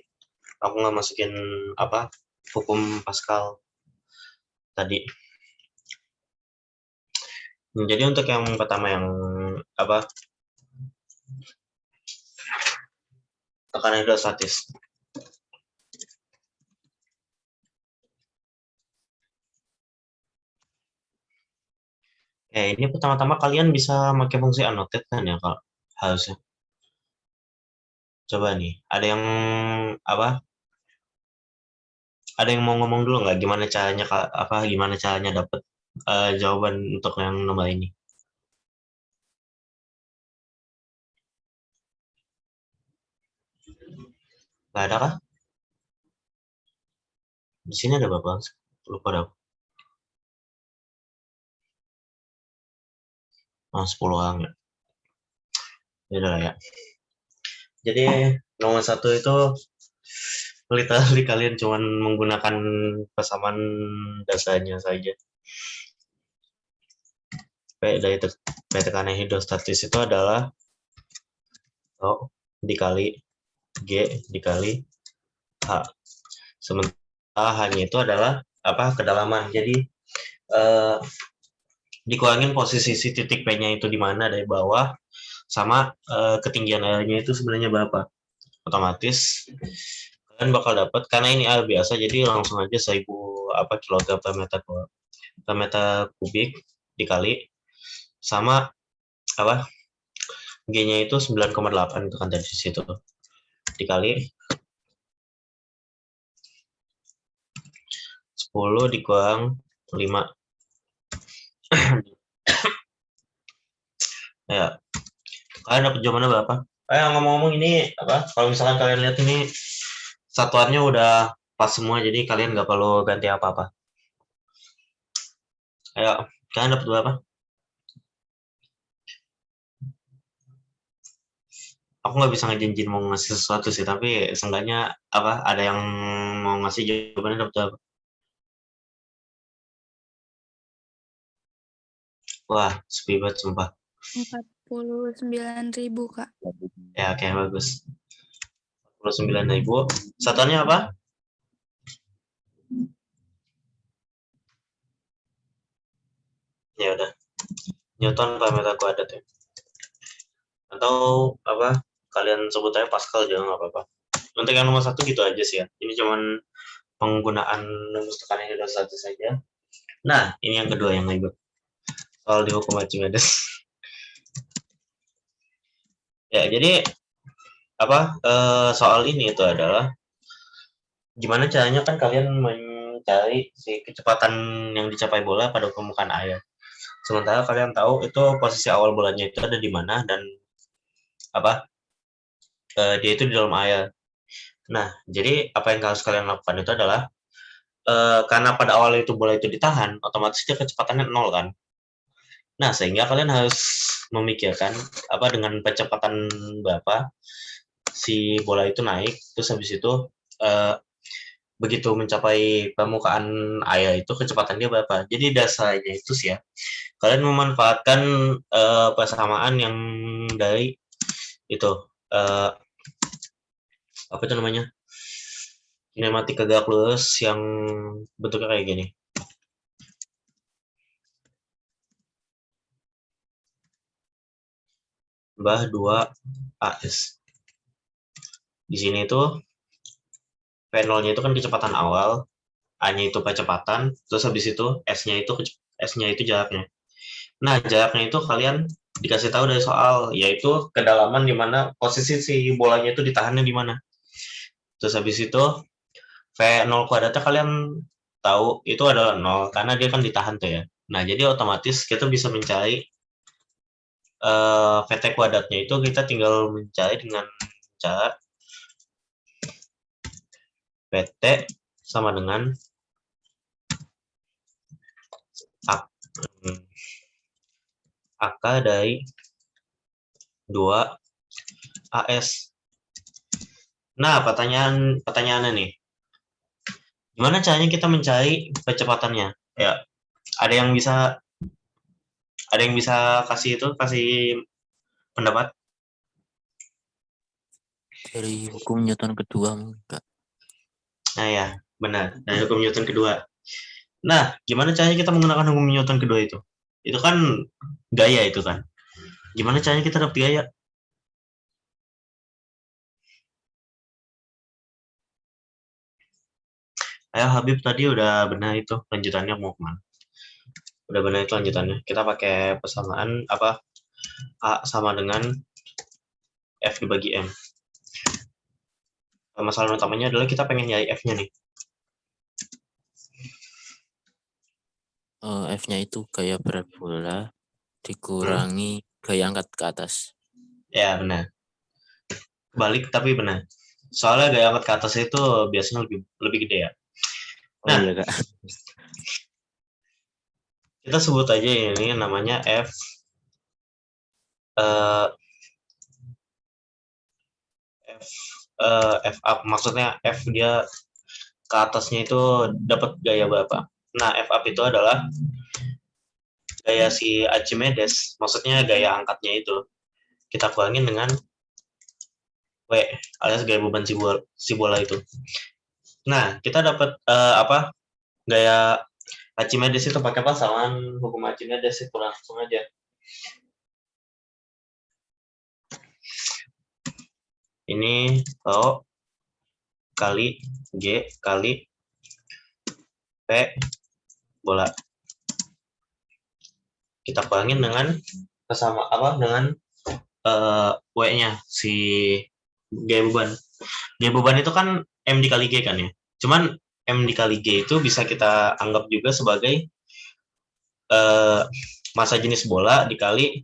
Aku nggak masukin hukum Pascal tadi. Jadi untuk yang pertama yang apa tekanan hidrostatis. Ini pertama-tama kalian bisa pakai fungsi annotate kan ya kalau harusnya. Coba nih, apa? Ada yang mau ngomong dulu nggak gimana caranya dapat jawaban untuk yang nomor ini? Nggak ada kah? Di sini ada berapa? Lupa dah. 10 orang ya. Ya udah lah ya. Jadi nomor 1 itu literally kalian cuman menggunakan persamaan dasarnya saja. P tekanan hidrostatis itu adalah O dikali G dikali H. Sementara H-nya itu adalah kedalaman. Jadi eh, dikurangin posisi si titik P-nya itu di mana dari bawah sama ketinggian airnya itu sebenarnya berapa. Otomatis kalian bakal dapat karena ini air biasa jadi langsung aja 1000 kilogram per meter kubik dikali sama G-nya itu 9,8 itu kan dari situ dikali 10 dikurang 5. Ya, kalian dapat jawabannya berapa? Ngomong-ngomong ini kalau misalkan kalian lihat ini satuannya udah pas semua jadi kalian nggak perlu ganti apa-apa. Ayo, kalian dapat berapa? Aku nggak bisa ngejanjiin mau ngasih sesuatu sih, tapi seenggaknya ada yang mau ngasih jawabannya dapat berapa? Wah, sepi banget sumpah. 49.000, Kak. Ya, oke, bagus. 49.000. Satuannya apa? Ya udah. Newton per meter kuadrat ya. Atau kalian sebut aja Pascal juga nggak apa-apa. Untuk yang nomor 1 gitu aja sih ya. Ini cuman penggunaan rumus tekanan hidrostatis saja. Nah, ini yang kedua yang ribet. Soal dihukum Archimedes. Ya, jadi soal ini itu adalah gimana caranya kan kalian mencari si kecepatan yang dicapai bola pada permukaan air. Sementara kalian tahu itu posisi awal bolanya itu ada di mana dan dia itu di dalam air. Nah, jadi apa yang harus kalian lakukan itu adalah karena pada awal itu bola itu ditahan, otomatis dia kecepatannya 0 kan. Nah, sehingga kalian harus memikirkan dengan kecepatan berapa si bola itu naik, terus habis itu begitu mencapai permukaan air itu kecepatan dia berapa. Jadi dasarnya itu sih ya, kalian memanfaatkan persamaan yang dari itu apa itu namanya kinematika tegak lurus yang bentuknya kayak gini. Tambah 2 AS. Di sini itu V0-nya itu kan kecepatan awal, A-nya itu kecepatan, terus habis itu S-nya itu jaraknya. Nah, jaraknya itu kalian dikasih tahu dari soal, yaitu kedalaman di mana posisi si bolanya itu ditahannya di mana. Terus habis itu V0 kuadratnya kalian tahu itu adalah 0 karena dia kan ditahan tuh ya. Nah, jadi otomatis kita bisa mencari VT kuadratnya itu kita tinggal mencari dengan cara PT sama dengan AK dari 2 AS. Nah, pertanyaannya nih, gimana caranya kita mencari kecepatannya? Ya, ada yang bisa kasih pendapat? Dari hukum Newton kedua mungkin, Kak. Nah ya, benar. Dari hukum Newton kedua. Nah, gimana caranya kita menggunakan hukum Newton kedua itu? Itu kan gaya itu kan. Gimana caranya kita dapat gaya? Ayo Habib tadi udah benar itu lanjutannya mau kemana? Udah benar itu lanjutannya. Kita pakai persamaan apa? A sama dengan F dibagi M. Masalah utamanya adalah kita pengen nyari F-nya nih. F-nya itu gaya berat bola dikurangi gaya angkat ke atas. Ya, benar. Balik tapi benar. Soalnya gaya angkat ke atas itu biasanya lebih gede ya. Oh Nah, iya, Kak. kita sebut aja ini namanya F F up, maksudnya F dia ke atasnya itu dapat gaya berapa. Nah, F up itu adalah gaya si Archimedes, maksudnya gaya angkatnya itu kita kurangin dengan W alias gaya beban si bola itu. Nah, kita dapat gaya Archimedes itu pakai pasangan hukum Archimedes itu langsung aja. Ini O kali G kali P bola. Kita kurangin dengan dengan W-nya si gaya beban. Gaya beban itu kan M dikali G kan ya. Cuman M dikali G itu bisa kita anggap juga sebagai massa jenis bola dikali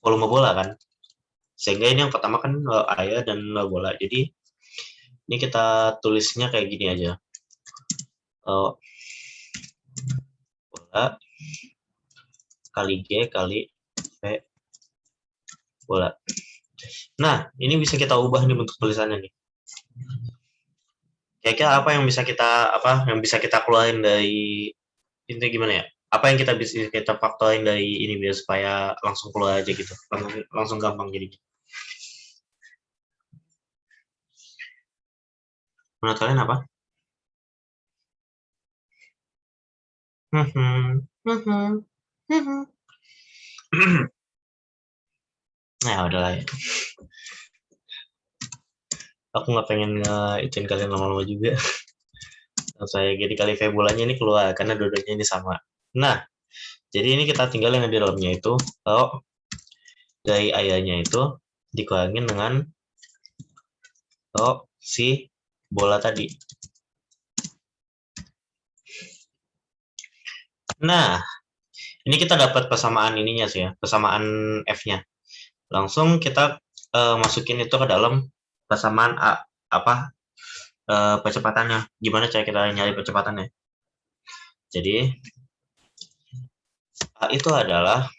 volume bola kan. Sehingga ini yang pertama kan area dan bola. Jadi ini kita tulisnya kayak gini aja. Bola kali G kali P bola. Nah, ini bisa kita ubah nih bentuk tulisannya nih. Kira-kira apa yang bisa kita keluarin dari ini gimana ya? Apa yang kita bisa kita faktorin dari ini biar supaya langsung keluar aja gitu. Langsung gampang jadinya. Menurut kalian apa? Nah, udahlah ya. Aku nggak pengen ituin kalian lama-lama juga. Saya jadi kali V bolanya ini keluar karena dua-duanya ini sama. Nah, jadi ini kita tinggal yang di dalamnya itu kalau dari ayahnya itu dikurangin dengan si bola tadi. Nah, ini kita dapat persamaan ininya sih ya, persamaan F-nya. Langsung kita masukin itu ke dalam persamaan percepatannya. Gimana cara kita nyari percepatannya? Jadi A itu adalah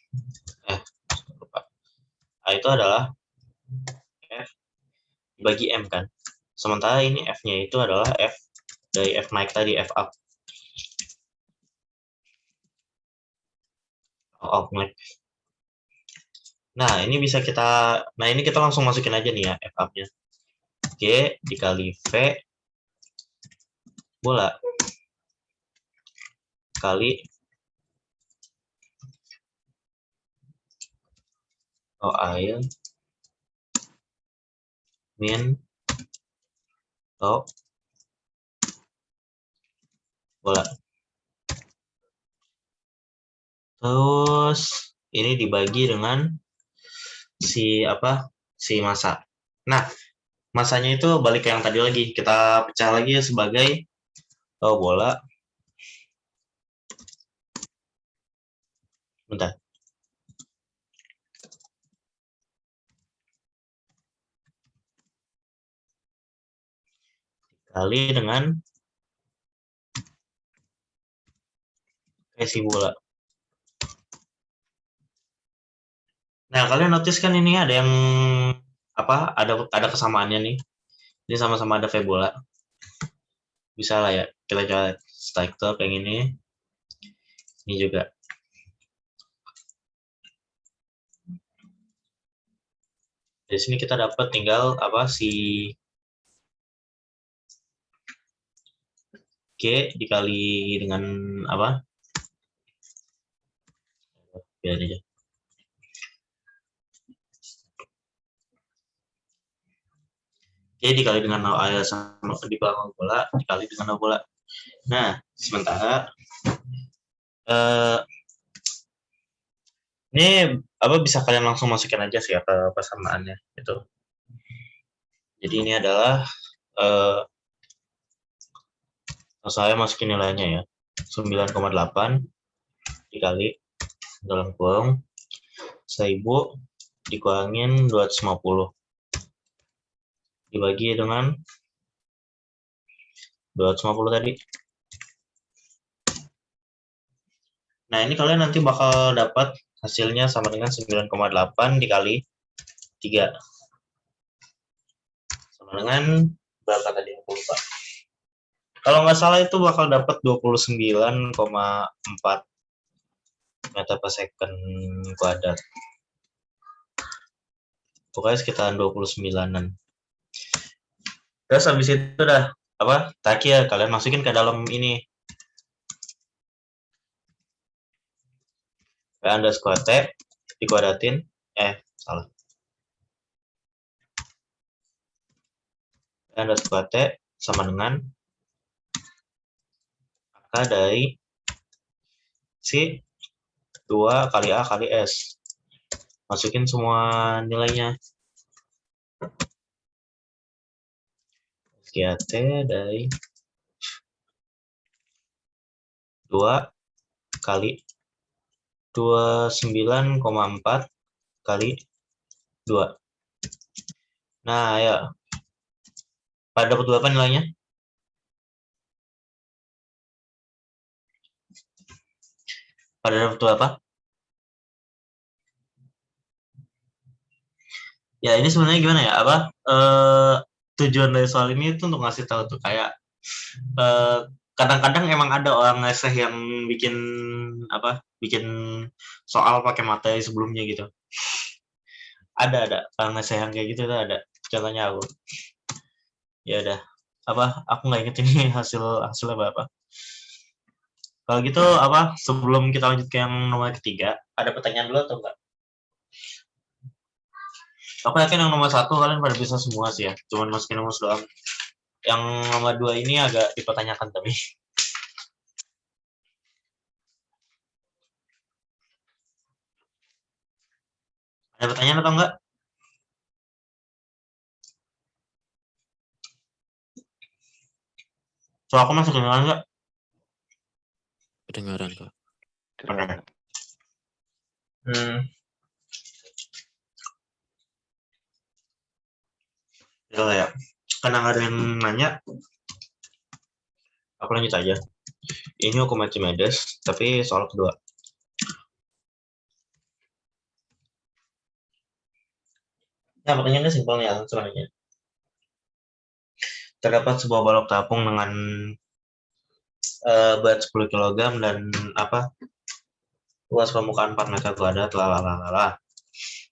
F bagi M kan. Sementara ini F-nya itu adalah F dari F naik tadi, F up. Naik. Nah, ini kita langsung masukin aja nih ya F up-nya. G dikali V bola kali air min bola. Terus ini dibagi dengan si massa. Nah, massanya itu balik ke yang tadi lagi. Kita pecah lagi sebagai bola. Bentar. Kali dengan kayak si bola. Nah, kalian notice kan ini ada yang apa? Ada kesamaannya nih. Ini sama-sama ada V bola. Bisa lah ya. Kita coba strike top yang ini. Ini juga. Di sini kita dapat tinggal apa si G dikali dengan apa? Biar aja. G dikali dengan 0 sama di bawah bola dikali dengan 0 bola. Nah, sementara ini apa bisa kalian langsung masukin aja sih apa persamaannya itu. Jadi ini adalah saya masukin nilainya ya 9,8 dikali dalam kurung 1000 dikurangin 250 dibagi dengan 250 tadi. Nah, ini kalian nanti bakal dapat hasilnya sama dengan 9,8 dikali 3. Sama dengan berapa tadi? Aku lupa. Kalau nggak salah itu bakal dapat 29,4 meter per second kuadrat. Pokoknya sekitaran 29-an. Terus habis itu udah apa? Terakhir kalian masukin ke dalam ini. P underscore T dikuadratin. Salah. P underscore T sama dengan angka dari si 2 kali A kali S. Masukin semua nilainya. Sekian T dari 2 kali 29,4 kali 2. Nah, ya. Pada dapat berapa nilainya? Pada dapat berapa? Ya, ini sebenarnya gimana ya? Apa tujuan dari soal ini itu untuk ngasih tahu tuh kayak kadang-kadang emang ada orang ngeseh yang bikin apa? Bikin soal pakai materi sebelumnya gitu. Ada orang ngeseh yang kayak gitu tuh ada. Contohnya aku. Ya udah. Apa? Aku nggak inget ini hasilnya berapa. Kalau gitu apa? Sebelum kita lanjut ke yang nomor ketiga, ada pertanyaan dulu atau enggak? Aku yakin yang nomor 1 kalian pada bisa semua sih ya. Cuman masukin rumus doang. Yang nomor 2 ini agak dipertanyakan tapi. Ada pertanyaan atau enggak? Soal aku masuk kedengaran enggak? Kedengaran kok. Oke. Ya. Karena nggak ada yang nanya, aku lanjut aja. Ini hukum Archimedes, tapi soal kedua. Ya, pertanyaannya simpelnya sebenarnya. Terdapat sebuah balok terapung dengan berat 10 kg dan apa? Luas permukaan 4 meter kuadrat,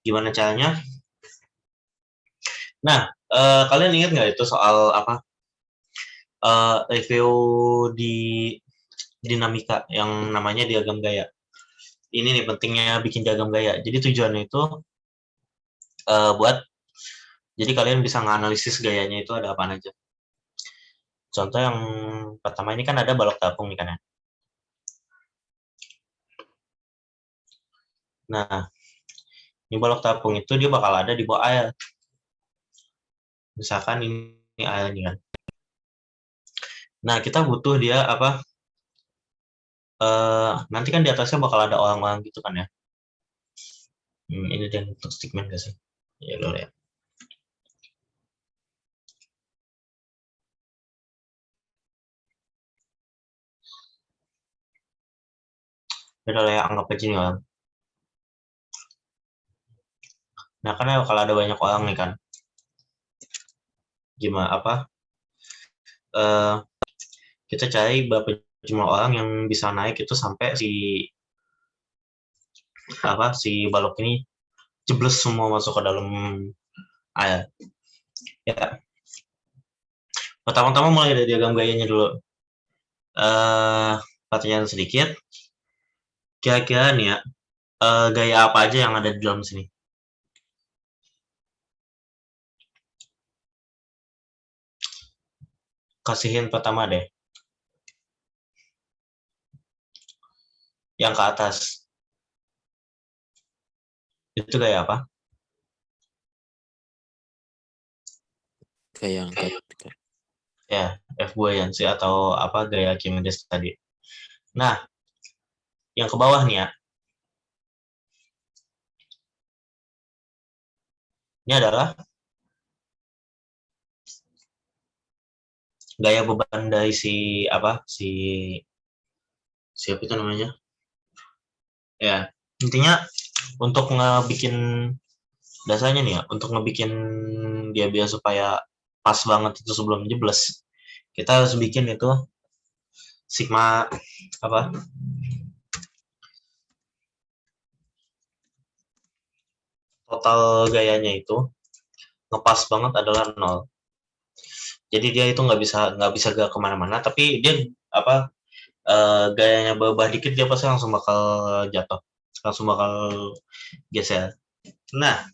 Gimana caranya? Nah, kalian ingat nggak itu soal apa? Review di dinamika yang namanya diagram gaya. Ini nih pentingnya bikin diagram gaya. Jadi tujuannya itu buat jadi kalian bisa nganalisis gayanya itu ada apa aja. Contoh yang pertama ini kan ada balok terapung nih kan ya. Nah, ini balok terapung itu dia bakal ada di bawah air. Misalkan ini air nih kan. Nah, kita butuh dia apa? Nanti kan di atasnya bakal ada orang-orang gitu kan ya. Ini dia untuk stickman gak sih? Ya lo ya. Udah lah ya, anggap aja nih orang. Nah, karena kalau ada banyak orang nih kan, gimana apa? eh kita cari berapa jumlah orang yang bisa naik itu sampai si balok ini jebles semua masuk ke dalam air. Ya, pertama-tama mulai dari diagram gayanya dulu. Pertanyaan sedikit. Kira-kira nih ya, gaya apa aja yang ada di dalam sini? Kasihin pertama deh. Yang ke atas. Itu gaya apa? Gaya angkat. Ya, F buoyancy atau apa gaya Archimedes tadi. Nah, yang ke bawah nih ya. Ini adalah gaya beban dari siapa itu namanya? Ya, intinya untuk ngebikin dasarnya nih ya, untuk ngebikin dia biar supaya pas banget itu sebelum jebles, kita harus bikin itu sigma apa? Total gayanya itu ngepas banget adalah 0. Jadi dia itu nggak bisa gak kemana-mana, tapi dia apa gayanya berubah dikit dia pasti langsung bakal jatuh, langsung bakal geser. Nah,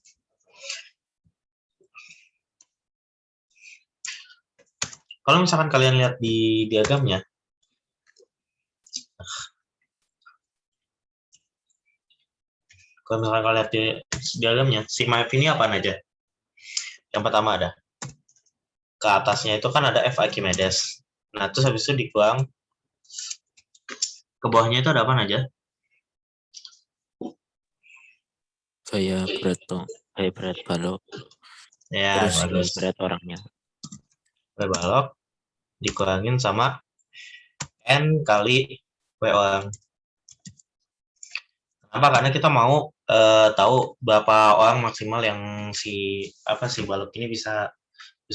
kalau misalkan kalian lihat di diagramnya, kalau misalkan kalian lihat di diagramnya, sigma F ini apa aja? Yang pertama ada ke atasnya itu kan ada F Archimedes. Nah, terus habis itu dikuang ke bawahnya itu ada apa aja? Gaya berat dong. Gaya berat balok. Ya, Terus gaya bagus. berat orangnya. Balok dikurangin sama N kali W orang. Kenapa? Karena kita mau tahu berapa orang maksimal yang si balok ini bisa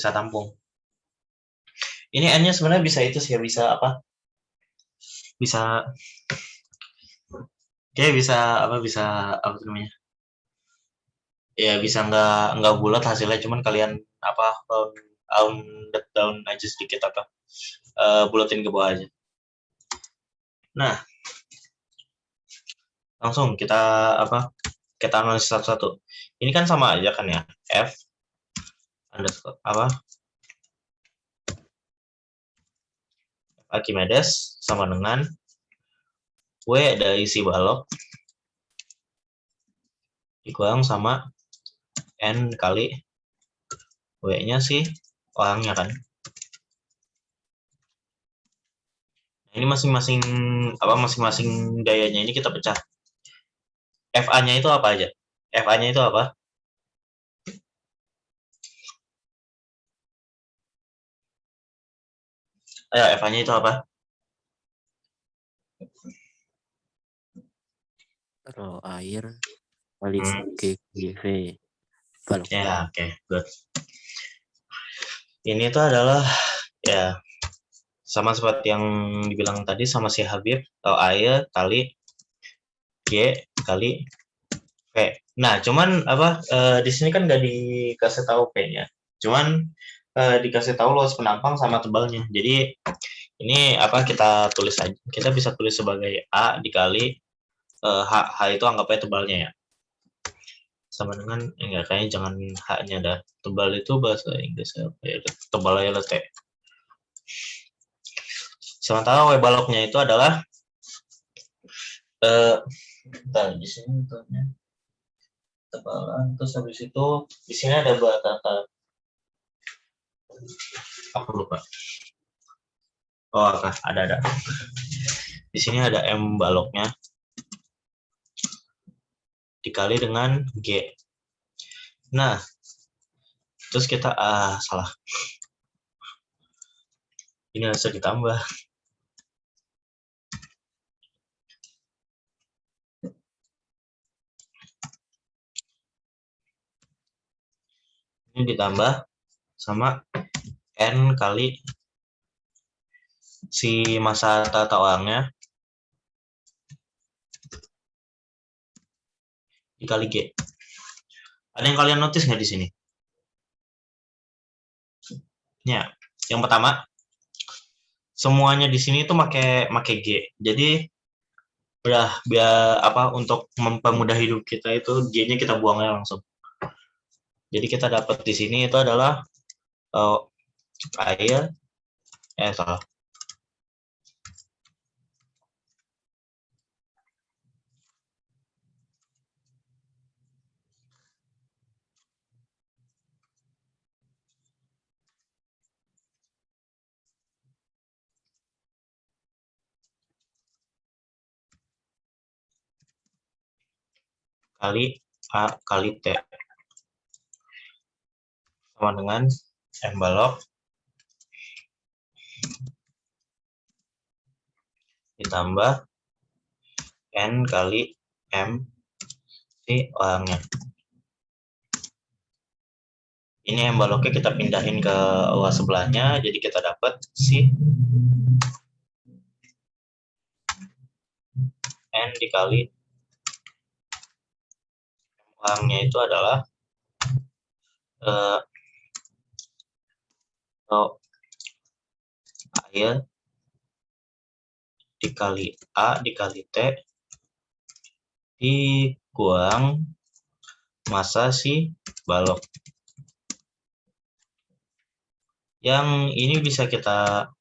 tampung. Ini N-nya sebenarnya bisa itu sih, bisa apa? Bisa kayak bisa apa namanya? Ya bisa nggak bulat hasilnya, cuman kalian apa down aja sedikit apa bulatin ke bawah aja. Nah, langsung kita analisis satu-satu. Ini kan sama aja kan ya, F underscore Archimedes sama dengan W dari si balok dikurang sama N kali W-nya si orangnya kan. Ini masing-masing gayanya ini kita pecah. FA-nya itu apa aja? FA-nya itu apa? Ayo, FA-nya itu apa? Raw air kali GGV balok. Ya, oke, good. Ini tuh adalah ya sama seperti yang dibilang tadi sama si Habib, atau air kali G kali V. Nah, cuman di sini kan nggak dikasih tahu P-nya. Cuman dikasih tahu luas penampang sama tebalnya. Jadi ini kita tulis aja. Kita bisa tulis sebagai A dikali H itu anggapnya tebalnya ya. Sama dengan enggak, kayaknya jangan H-nya dah. Tebal itu bahasa Inggris apa ya? Tebal aja lah T. Sementara W baloknya itu adalah di sini tebalan, terus habis itu di sini ada batata. Aku lupa. Oh, ada. Di sini ada M baloknya dikali dengan G. Nah, terus kita salah. Ini harus ditambah. ini ditambah sama N kali si massa tata uangnya dikali G. Ada yang kalian notice nggak di sini? Ya, yang pertama, semuanya di sini tuh make G. Jadi udah biar apa, untuk mempermudah hidup kita itu G-nya kita buangnya langsung. Jadi kita dapat di sini itu adalah air salah. Kali A kali T sama dengan M balok ditambah N kali M si orangnya. Ini M baloknya kita pindahin ke uas sebelahnya, jadi kita dapat si N dikali orangnya itu adalah air dikali A dikali T dikuang massa si balok. Yang ini bisa kita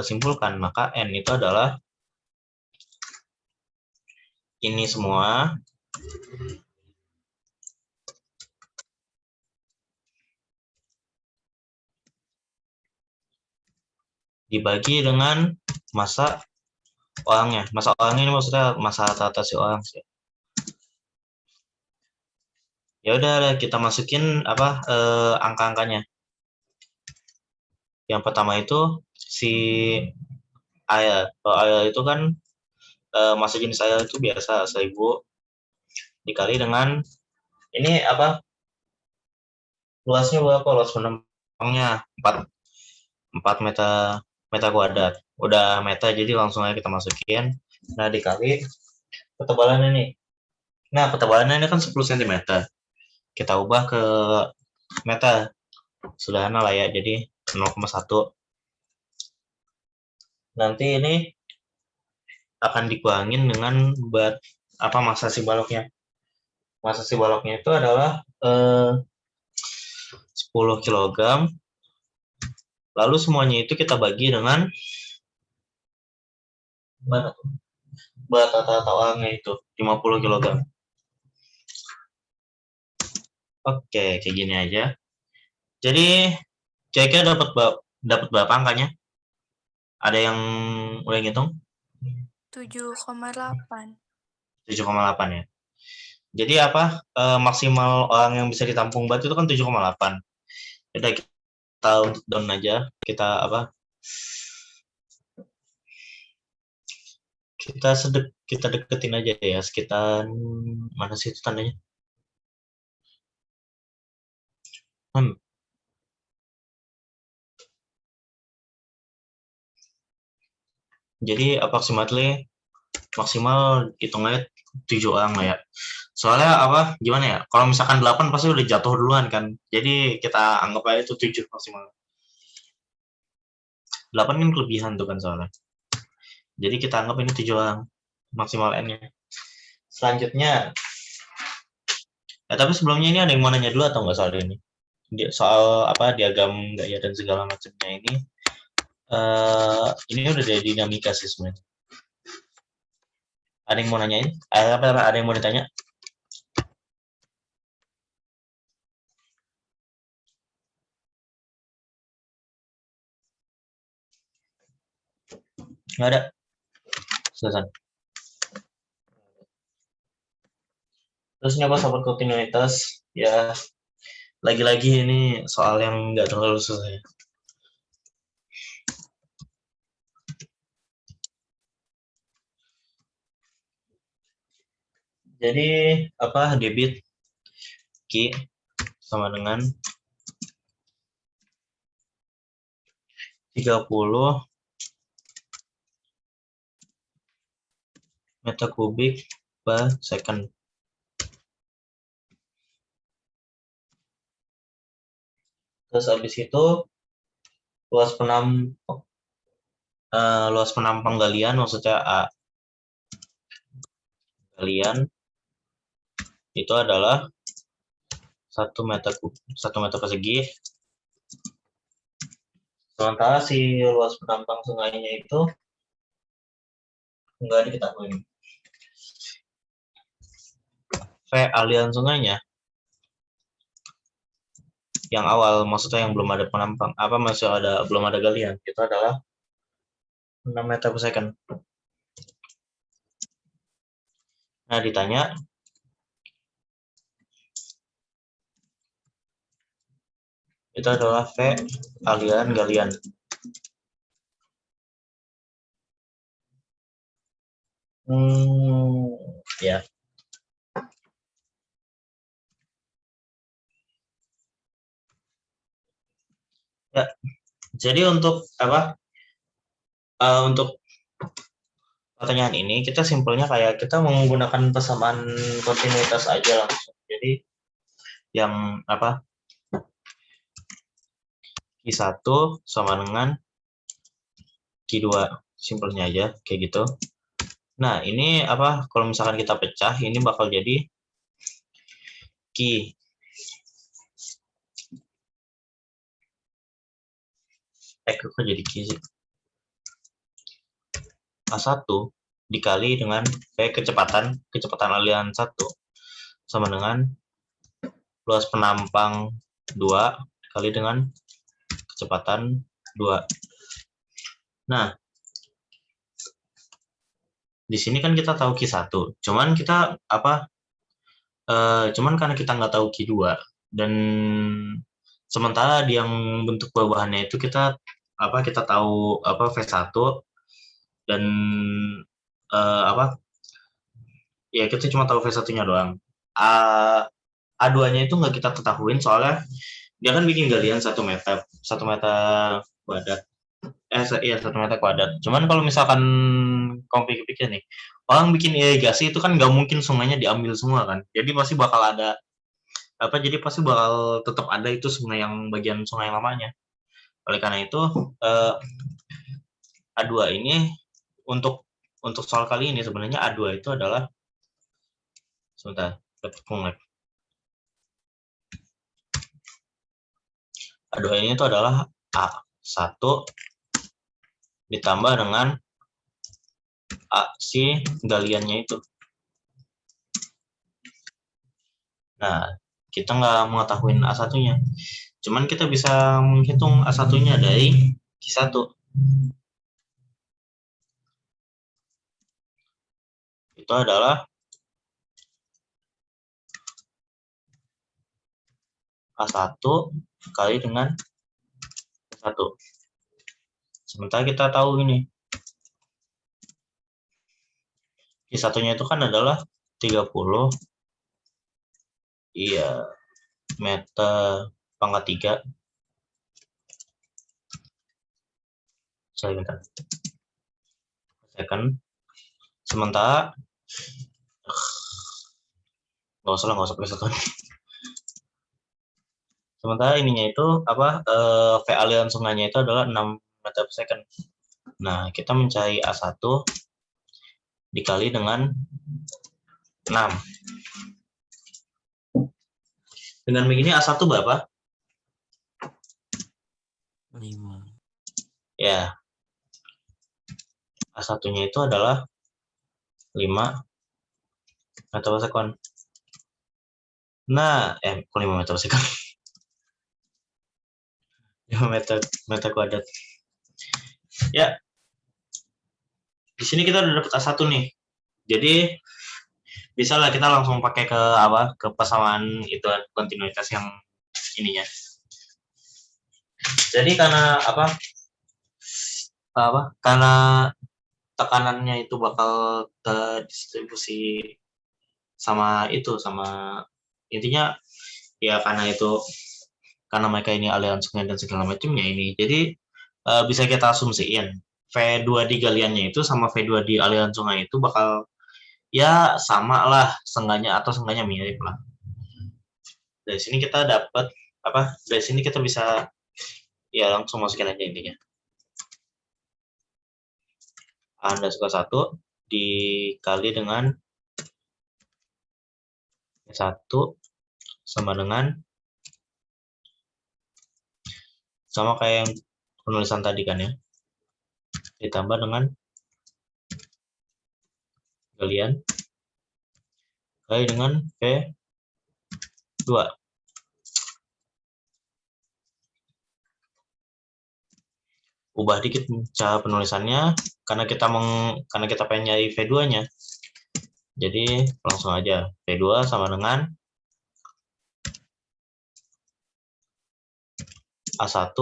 simpulkan, maka N itu adalah ini semua dibagi dengan massa orangnya. Massa orangnya ini maksudnya massa tata si orang sih. Ya udah kita masukin apa angka-angkanya. Yang pertama itu si air. Kalau air itu kan massa jenis air itu biasa 1000 dikali dengan ini apa? Luasnya berapa? Luas penumpangnya 4 meter kuadrat. Udah meter jadi langsung aja kita masukin. Nah, dikali ketebalannya nih. Nah, ketebalannya ini kan 10 cm. Kita ubah ke meter. Sederhana lah ya, jadi 0,1. Nanti ini akan dikurangin dengan apa massa si baloknya. Massa si baloknya itu adalah 10 kg. Lalu semuanya itu kita bagi dengan berat rata-rata orangnya itu 50 kg. Oke, kayak gini aja. Jadi kira-kira dapat berapa angkanya? Ada yang udah ngitung? 7,8. 7,8 ya. Jadi apa maksimal orang yang bisa ditampung batu itu kan 7,8. Jadi kita untuk down aja, kita apa? Kita deketin aja ya, sekitar mana sih itu tandanya? Jadi approximately maksimal hitungannya 7 orang lah ya. Soalnya apa? Gimana ya? Kalau misalkan 8 pasti udah jatuh duluan kan. Jadi kita anggap aja itu 7 maksimal. 8 kan kelebihan tuh kan soalnya. Jadi kita anggap ini 7 orang maksimal N-nya. Selanjutnya, ya tapi sebelumnya ini ada yang mau nanya dulu atau nggak soal ini? Soal apa diagram gaya dan segala macamnya ini. Ini udah dari dinamika sih sebenarnya. Ada yang mau nanyain? Ada yang mau ditanya? Nggak ada? Selesai. Terus ini apa sobat kontinuitas? Ya, lagi-lagi ini soal yang nggak terlalu susah ya. Jadi apa debit Q sama dengan 30 meter kubik per second. Terus habis itu luas penampang galian, maksudnya A galian itu adalah 1 meter persegi. Sementara si luas penampang sungainya itu enggak diketahui. V aliran sungainya yang awal, maksudnya yang belum ada penampang, belum ada galian, itu adalah 6 meter per second. Nah, ditanya itu adalah V aliran galian. Ya. Ya. Jadi untuk untuk pertanyaan ini kita simpelnya kayak kita menggunakan persamaan kontinuitas aja langsung. Jadi yang Q1 sama dengan Q2, simpelnya aja kayak gitu. Nah, ini kalau misalkan kita pecah, ini bakal jadi Q. Kok jadi Q sih? A1 dikali dengan V kecepatan aliran 1 sama dengan luas penampang 2 dikali dengan kecepatan 2. Nah, di sini kan kita tahu Q1, cuman kita cuman karena kita nggak tahu Q2 dan sementara di yang bentuk perubahannya itu kita tahu V1 dan ya kita cuma tahu V1-nya doang. A2-nya itu nggak kita ketahuin soalnya dia kan bikin galian 1 meter kuadrat. 1 meter kuadrat. Cuman kalau misalkan kamu pikir-pikir nih, orang bikin irigasi itu kan nggak mungkin sungainya diambil semua kan. Jadi pasti bakal ada tetap ada itu sungai yang bagian sungai lamanya. Oleh karena itu A2 ini untuk soal kali ini sebenarnya A2 itu adalah A2 ini itu adalah A1 ditambah dengan si galiannya itu. Nah, kita nggak mengetahui A1-nya. Cuman kita bisa menghitung A1-nya dari Q1. Itu adalah A1 kali dengan A1. Sementara kita tahu ini. Q1-nya itu kan adalah 30 meter pangkat 3. Second. Sementara nggak usah pakai satuan. Sementara ininya itu V aliran sungainya itu adalah 6 meter per second. Nah, kita mencari A1 dikali dengan 6. Dengan begini A1 berapa? 5. Ya. A1-nya itu adalah 5 meter per second. Nah, kok 5 meter per second? 5 meter kuadrat. Ya. Di sini kita udah dapat A1 nih. Jadi bisa lah kita langsung pakai ke persamaan itu kontinuitas yang ininya. Jadi karena karena tekanannya itu bakal terdistribusi sama intinya ya karena mereka ini aliran sungai dan segala macamnya ini, jadi bisa kita asumsiin V2 di galiannya itu sama V2 di aliran sungai itu bakal ya sama lah, seenggaknya mirip lah. Dari sini kita dapat apa? Dari sini kita bisa ya langsung masukin aja intinya. A_1 dikali dengan V1 sama dengan sama kayak yang penulisan tadi kan ya, ditambah dengan galian kali dengan V2. Ubah dikit cara penulisannya karena kita pengen nyari V2-nya. Jadi langsung aja V2 sama dengan A1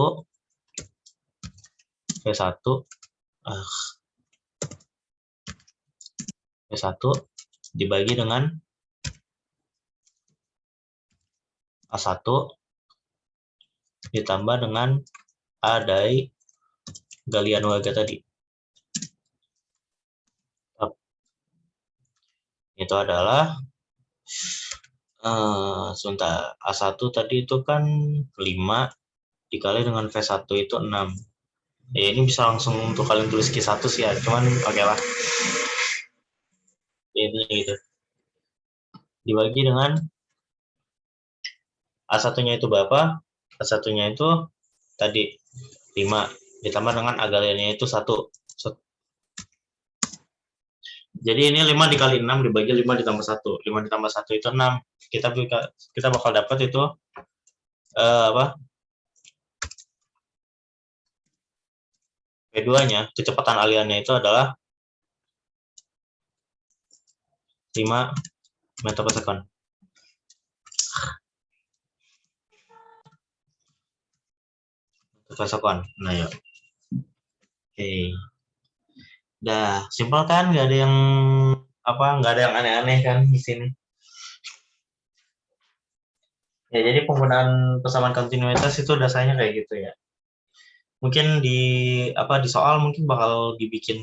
V1 V1 dibagi dengan A1 ditambah dengan A dari galian warga tadi. Itu adalah sebentar, A1 tadi itu kan 5 dikali dengan V1 itu 6. Ya ini bisa langsung untuk kalian tulis Q1 sih ya, cuman oke lah. Ini gitu. Dibagi dengan A1-nya itu berapa? A1-nya itu tadi 5 ditambah dengan A galiannya itu 1. Jadi ini 5 dikali 6 dibagi 5 ditambah 1. 5 ditambah 1 itu 6. Kita bakal dapat itu apa? V2-nya, kecepatan aliannya itu adalah 5 meter per second. Nah, yuk. Oke. Dah, simpel kan? Nggak ada yang aneh-aneh kan di sini. Ya, jadi penggunaan persamaan kontinuitas itu dasarnya kayak gitu ya. Mungkin di soal mungkin bakal dibikin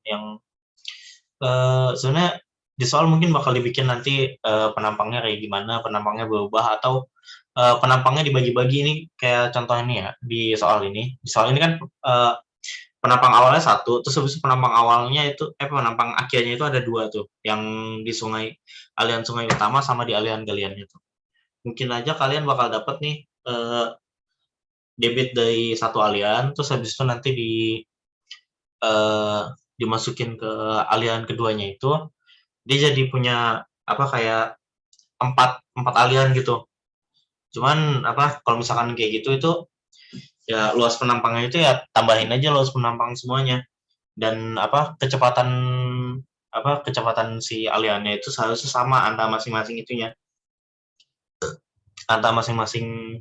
yang sebenarnya di soal mungkin bakal dibikin nanti penampangnya kayak gimana, penampangnya berubah atau penampangnya dibagi-bagi. Ini kayak contoh ini ya di soal ini. Di soal ini kan penampang awalnya 1, terus habis penampang awalnya itu penampang akhirnya itu ada 2 tuh, yang di aliran sungai utama sama di aliran galiannya tuh. Mungkin aja kalian bakal dapat nih debit dari satu aliran, terus habis itu nanti dimasukin ke aliran keduanya itu, dia jadi punya kayak 4 aliran gitu. Cuman kalau misalkan kayak gitu itu ya luas penampangnya itu ya tambahin aja luas penampang semuanya, dan kecepatan si alirannya itu seharusnya sama antara masing-masing itunya, antara masing-masing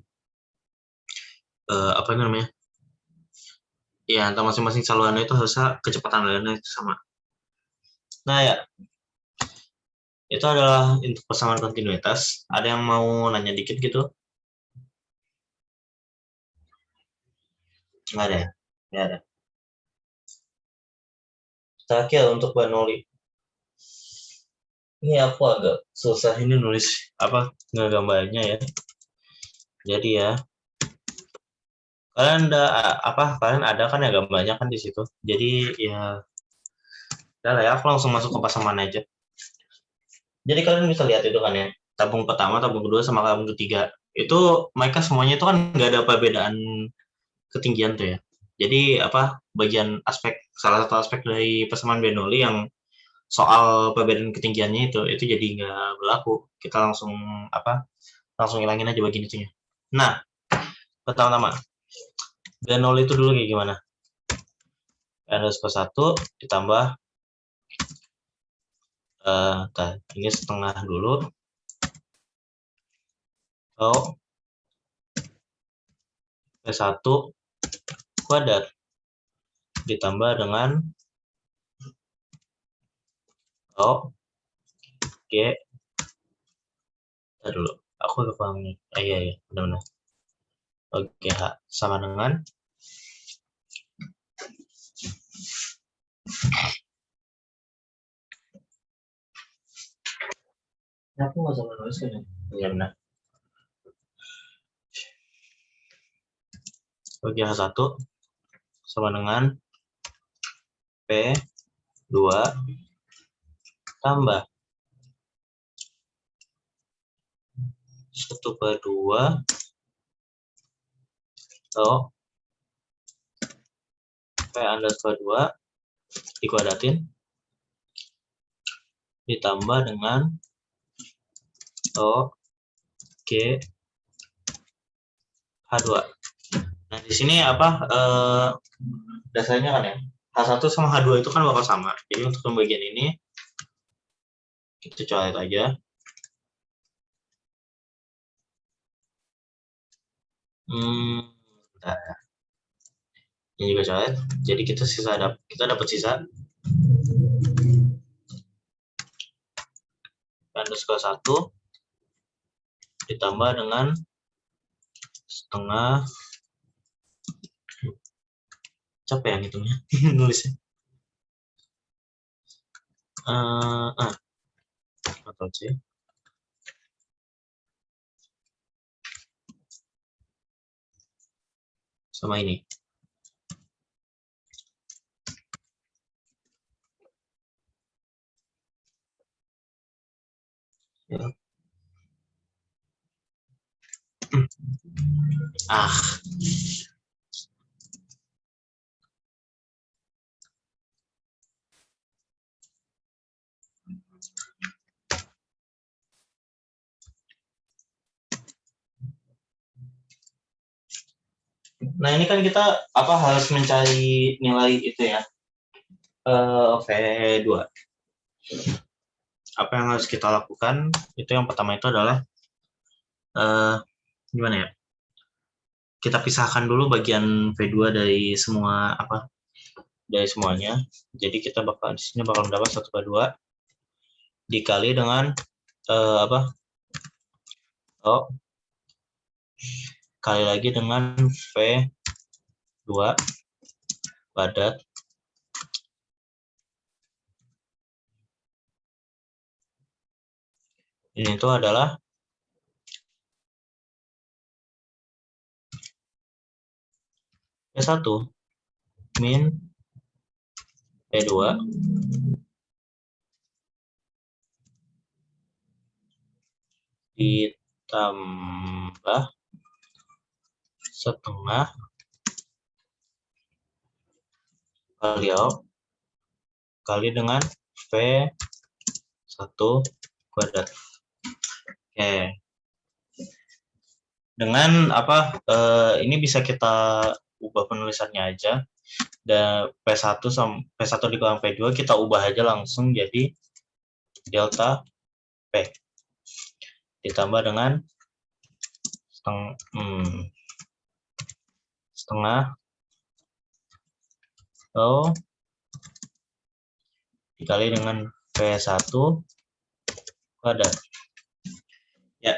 antara masing-masing salurannya itu harusnya kecepatan alirannya itu sama. Nah ya, itu adalah untuk persamaan kontinuitas. Ada yang mau nanya dikit gitu? Nggak ada ya? Nggak ada. Terakhir untuk Bernoulli. Ini aku agak susah ini nulis ngegambarnya ya. Jadi ya, kalian ada kan ya gambarnya kan di situ. Jadi ya, udah lah ya, aku langsung masuk ke persamaan aja. Jadi kalian bisa lihat itu kan ya, tabung pertama, tabung kedua, sama tabung ketiga. Itu mereka semuanya itu kan nggak ada perbedaan ketinggian tuh ya. Jadi salah satu aspek dari persamaan Bernoulli yang soal perbedaan ketinggiannya itu jadi nggak berlaku. Kita langsung hilangin aja bagian itunya. Nah, pertama-tama Bernoulli itu dulu kayak gimana? N_1 ditambah ini setengah dulu. V1 kuadrat ditambah dengan G dulu Aku udah paham nih. Iya, benar-benar. Oke, H sama dengan aku nggak sama nulis kan ya? Iya benar. Oke, H1 sama dengan P2 tambah 1/2 atau P_2 dikuadratin ditambah dengan G H2. Nah, di sini apa dasarnya kan ya? H1 sama H2 itu kan bakal sama. Jadi untuk pembagian ini kita coret aja. Bentar. Ini juga coret. Jadi kita dapat sisa P_1 ditambah dengan setengah, capek yang hitungnya nulisnya, atau C sama ini. Ya. Nah, ini kan kita harus mencari nilai itu ya, V2. Apa yang harus kita lakukan? Itu yang pertama itu adalah gimana ya? Kita pisahkan dulu bagian V2 dari semua dari semuanya. Jadi kita di sini bakal mendapat 1/2 dikali dengan kali lagi dengan V2 padat ini itu adalah P1 min P2 ditambah setengah kali dengan V1 kuadrat. Oke. Dengan ini bisa kita ubah penulisannya aja. Dan P1 dikurangi P2 kita ubah aja langsung jadi delta P ditambah dengan setengah dikali dengan P1 kuadrat. Ya.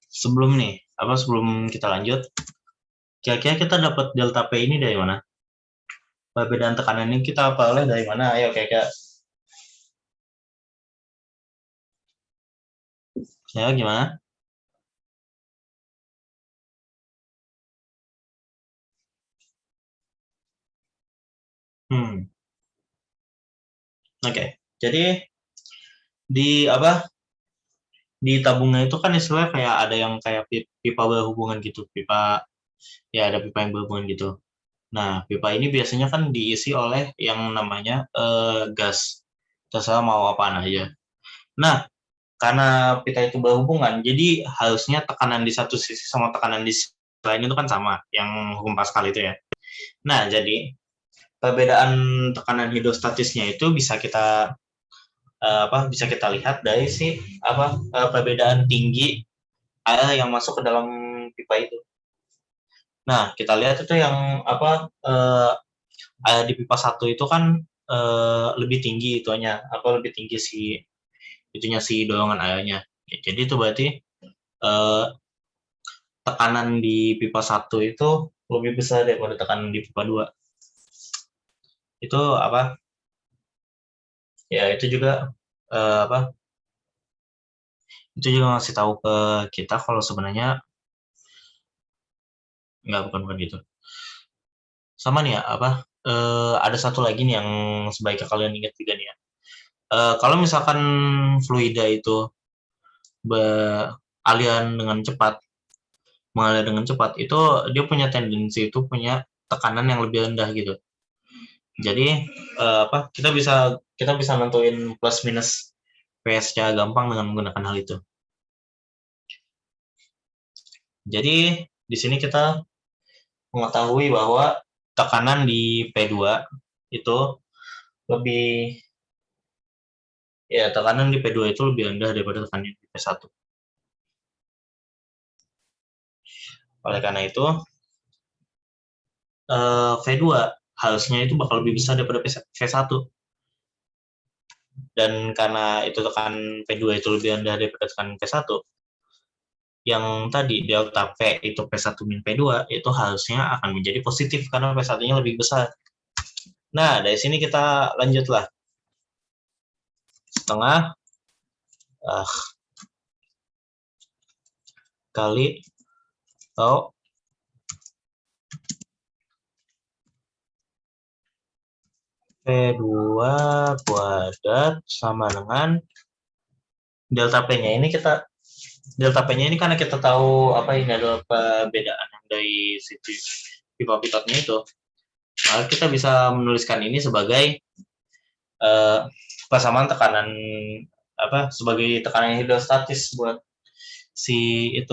Sebelum kita lanjut, kira-kira kita dapat delta P ini dari mana? Perbedaan tekanan ini kita peroleh dari mana? Ayo kira-kira. Ya, gimana? Oke. Jadi di tabungnya itu kan istilahnya kayak ada yang kayak pipa berhubungan gitu, ada pipa yang berhubungan gitu. Nah, pipa ini biasanya kan diisi oleh yang namanya gas, terserah mau apaan aja. Nah, karena pipa itu berhubungan, jadi harusnya tekanan di satu sisi sama tekanan di sisi lain itu kan sama, yang hukum Pascal itu ya. Nah, jadi perbedaan tekanan hidrostatisnya itu bisa kita lihat dari perbedaan tinggi air yang masuk ke dalam pipa itu. Nah, kita lihat itu yang air di pipa 1 itu kan lebih tinggi lebih tinggi si dorongan airnya. Oke, jadi itu berarti tekanan di pipa 1 itu lebih besar daripada tekanan di pipa 2. Itu apa? Ya, itu juga apa? Itu juga ngasih tahu ke kita kalau sebenarnya bukan gitu. Sama nih ya, apa? Ada satu lagi nih yang sebaiknya kalian ingat juga nih ya. Kalau misalkan fluida itu aliran dengan cepat, mengalir dengan cepat, itu dia punya tendensi itu punya tekanan yang lebih rendah gitu. Jadi apa? Kita bisa nentuin plus minus PS secara gampang dengan menggunakan hal itu. Jadi di sini kita mengetahui bahwa tekanan di P2 itu lebih tekanan di P2 itu lebih rendah daripada tekanan di P1. Oleh karena itu V2 harusnya itu bakal lebih besar daripada V1. Dan karena itu tekanan P2 itu lebih rendah daripada tekanan P1, yang tadi delta P itu P1 min P2 itu harusnya akan menjadi positif karena P1-nya lebih besar. Nah, dari sini kita lanjutlah. Setengah kali tau P2 kuadrat sama dengan delta P-nya ini karena kita tahu apa ini adalah perbedaan dari sisi pipa-pipatnya itu. Maka kita bisa menuliskan ini sebagai persamaan tekanan sebagai tekanan hidrostatis buat selisih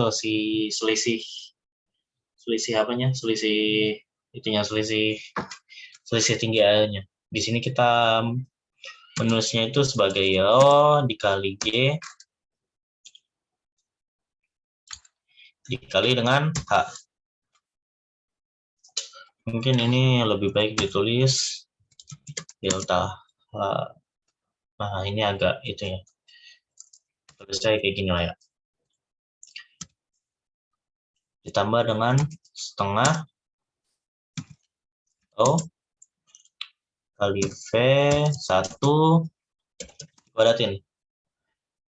tinggi airnya. Di sini kita menulisnya itu sebagai Rho dikali G dikali dengan H. Mungkin ini lebih baik ditulis delta H. Nah, ini agak itu ya. Tulis saya kayak gini lah ya. Ditambah dengan setengah Rho kali V1 kuadratin.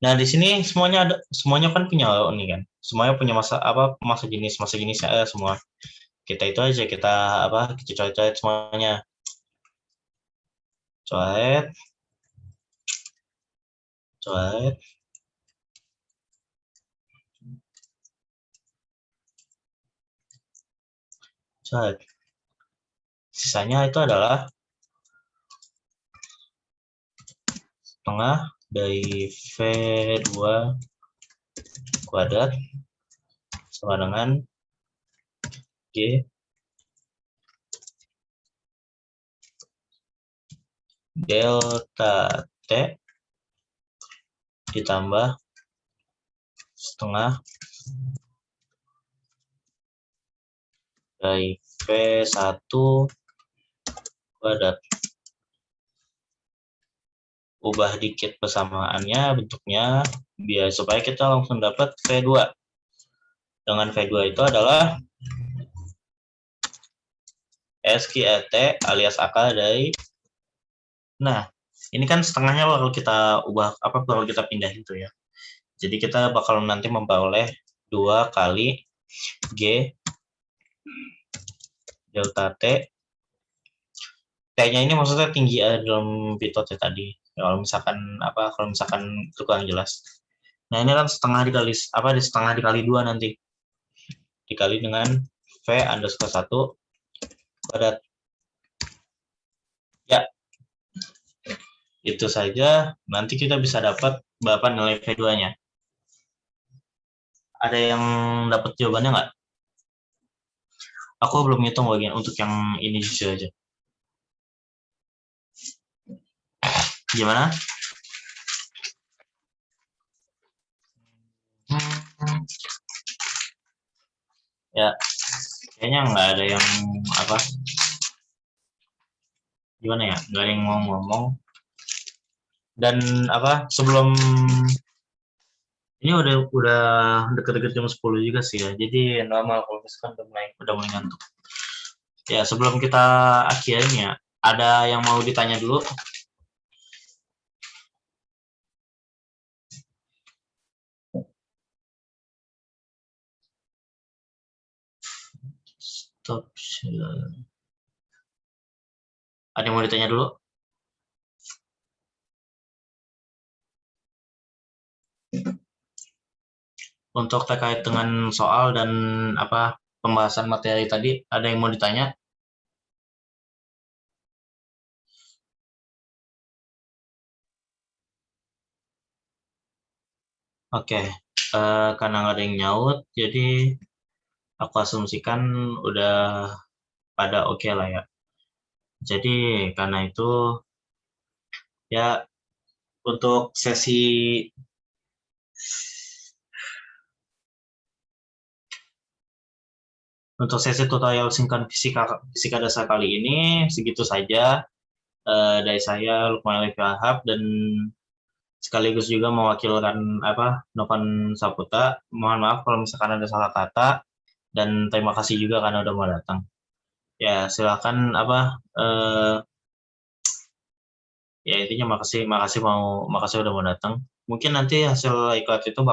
Nah, di sini semuanya kan punya Rho nih kan. Semuanya punya masa jenisnya semua. Kita itu aja kita coret semuanya. Coret. Sisanya itu adalah setengah dari V2 kuadrat sama dengan G delta T ditambah setengah dari V1 kuadrat. Ubah dikit persamaannya bentuknya biar supaya kita langsung dapat V2. Dengan V2 itu adalah SQRT alias akar dari. Nah, ini kan setengahnya bakal kita ubah bakal kita pindahin tuh ya. Jadi kita bakal nanti memperoleh 2 kali G delta T. T-nya ini maksudnya tinggi dalam pitotnya tadi. Ya, kalau misalkan itu kurang jelas. Nah, ini kan setengah dikali 2 nanti. Dikali dengan V_1 kuadrat. Ya. Itu saja, nanti kita bisa dapat berapa nilai V2-nya. Ada yang dapat jawabannya nggak? Aku belum ngitung bagian untuk yang ini jujur aja. Gimana? Ya, kayaknya nggak ada yang gimana ya, nggak ada yang mau ngomong. Dan sebelum Ini udah deket-deket jam 10 juga sih ya. Jadi normal kalau misalkan udah mulai ngantuk. Ya, sebelum kita akhirin ya, ada yang mau ditanya dulu? Stop share. Ada yang mau ditanya dulu? Untuk terkait dengan soal dan apa pembahasan materi tadi, ada yang mau ditanya? Oke, karena nggak ada yang nyaut, jadi aku asumsikan udah pada oke lah ya. Jadi karena itu ya untuk sesi tutorial singkat fisika dasar kali ini segitu saja. Dari saya Lukman Alif Wahab dan sekaligus juga mewakilkan Novan Saputra. Mohon maaf kalau misalkan ada salah kata dan terima kasih juga karena udah mau datang. Ya silakan ya intinya makasih udah mau datang. Mungkin nanti hasil record itu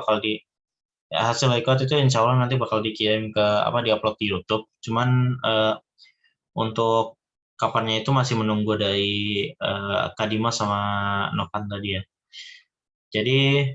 hasil record itu insya Allah nanti bakal dikirim diupload di YouTube. Cuman untuk kapannya itu masih menunggu dari Kak Dimas sama Novan tadi ya. Jadi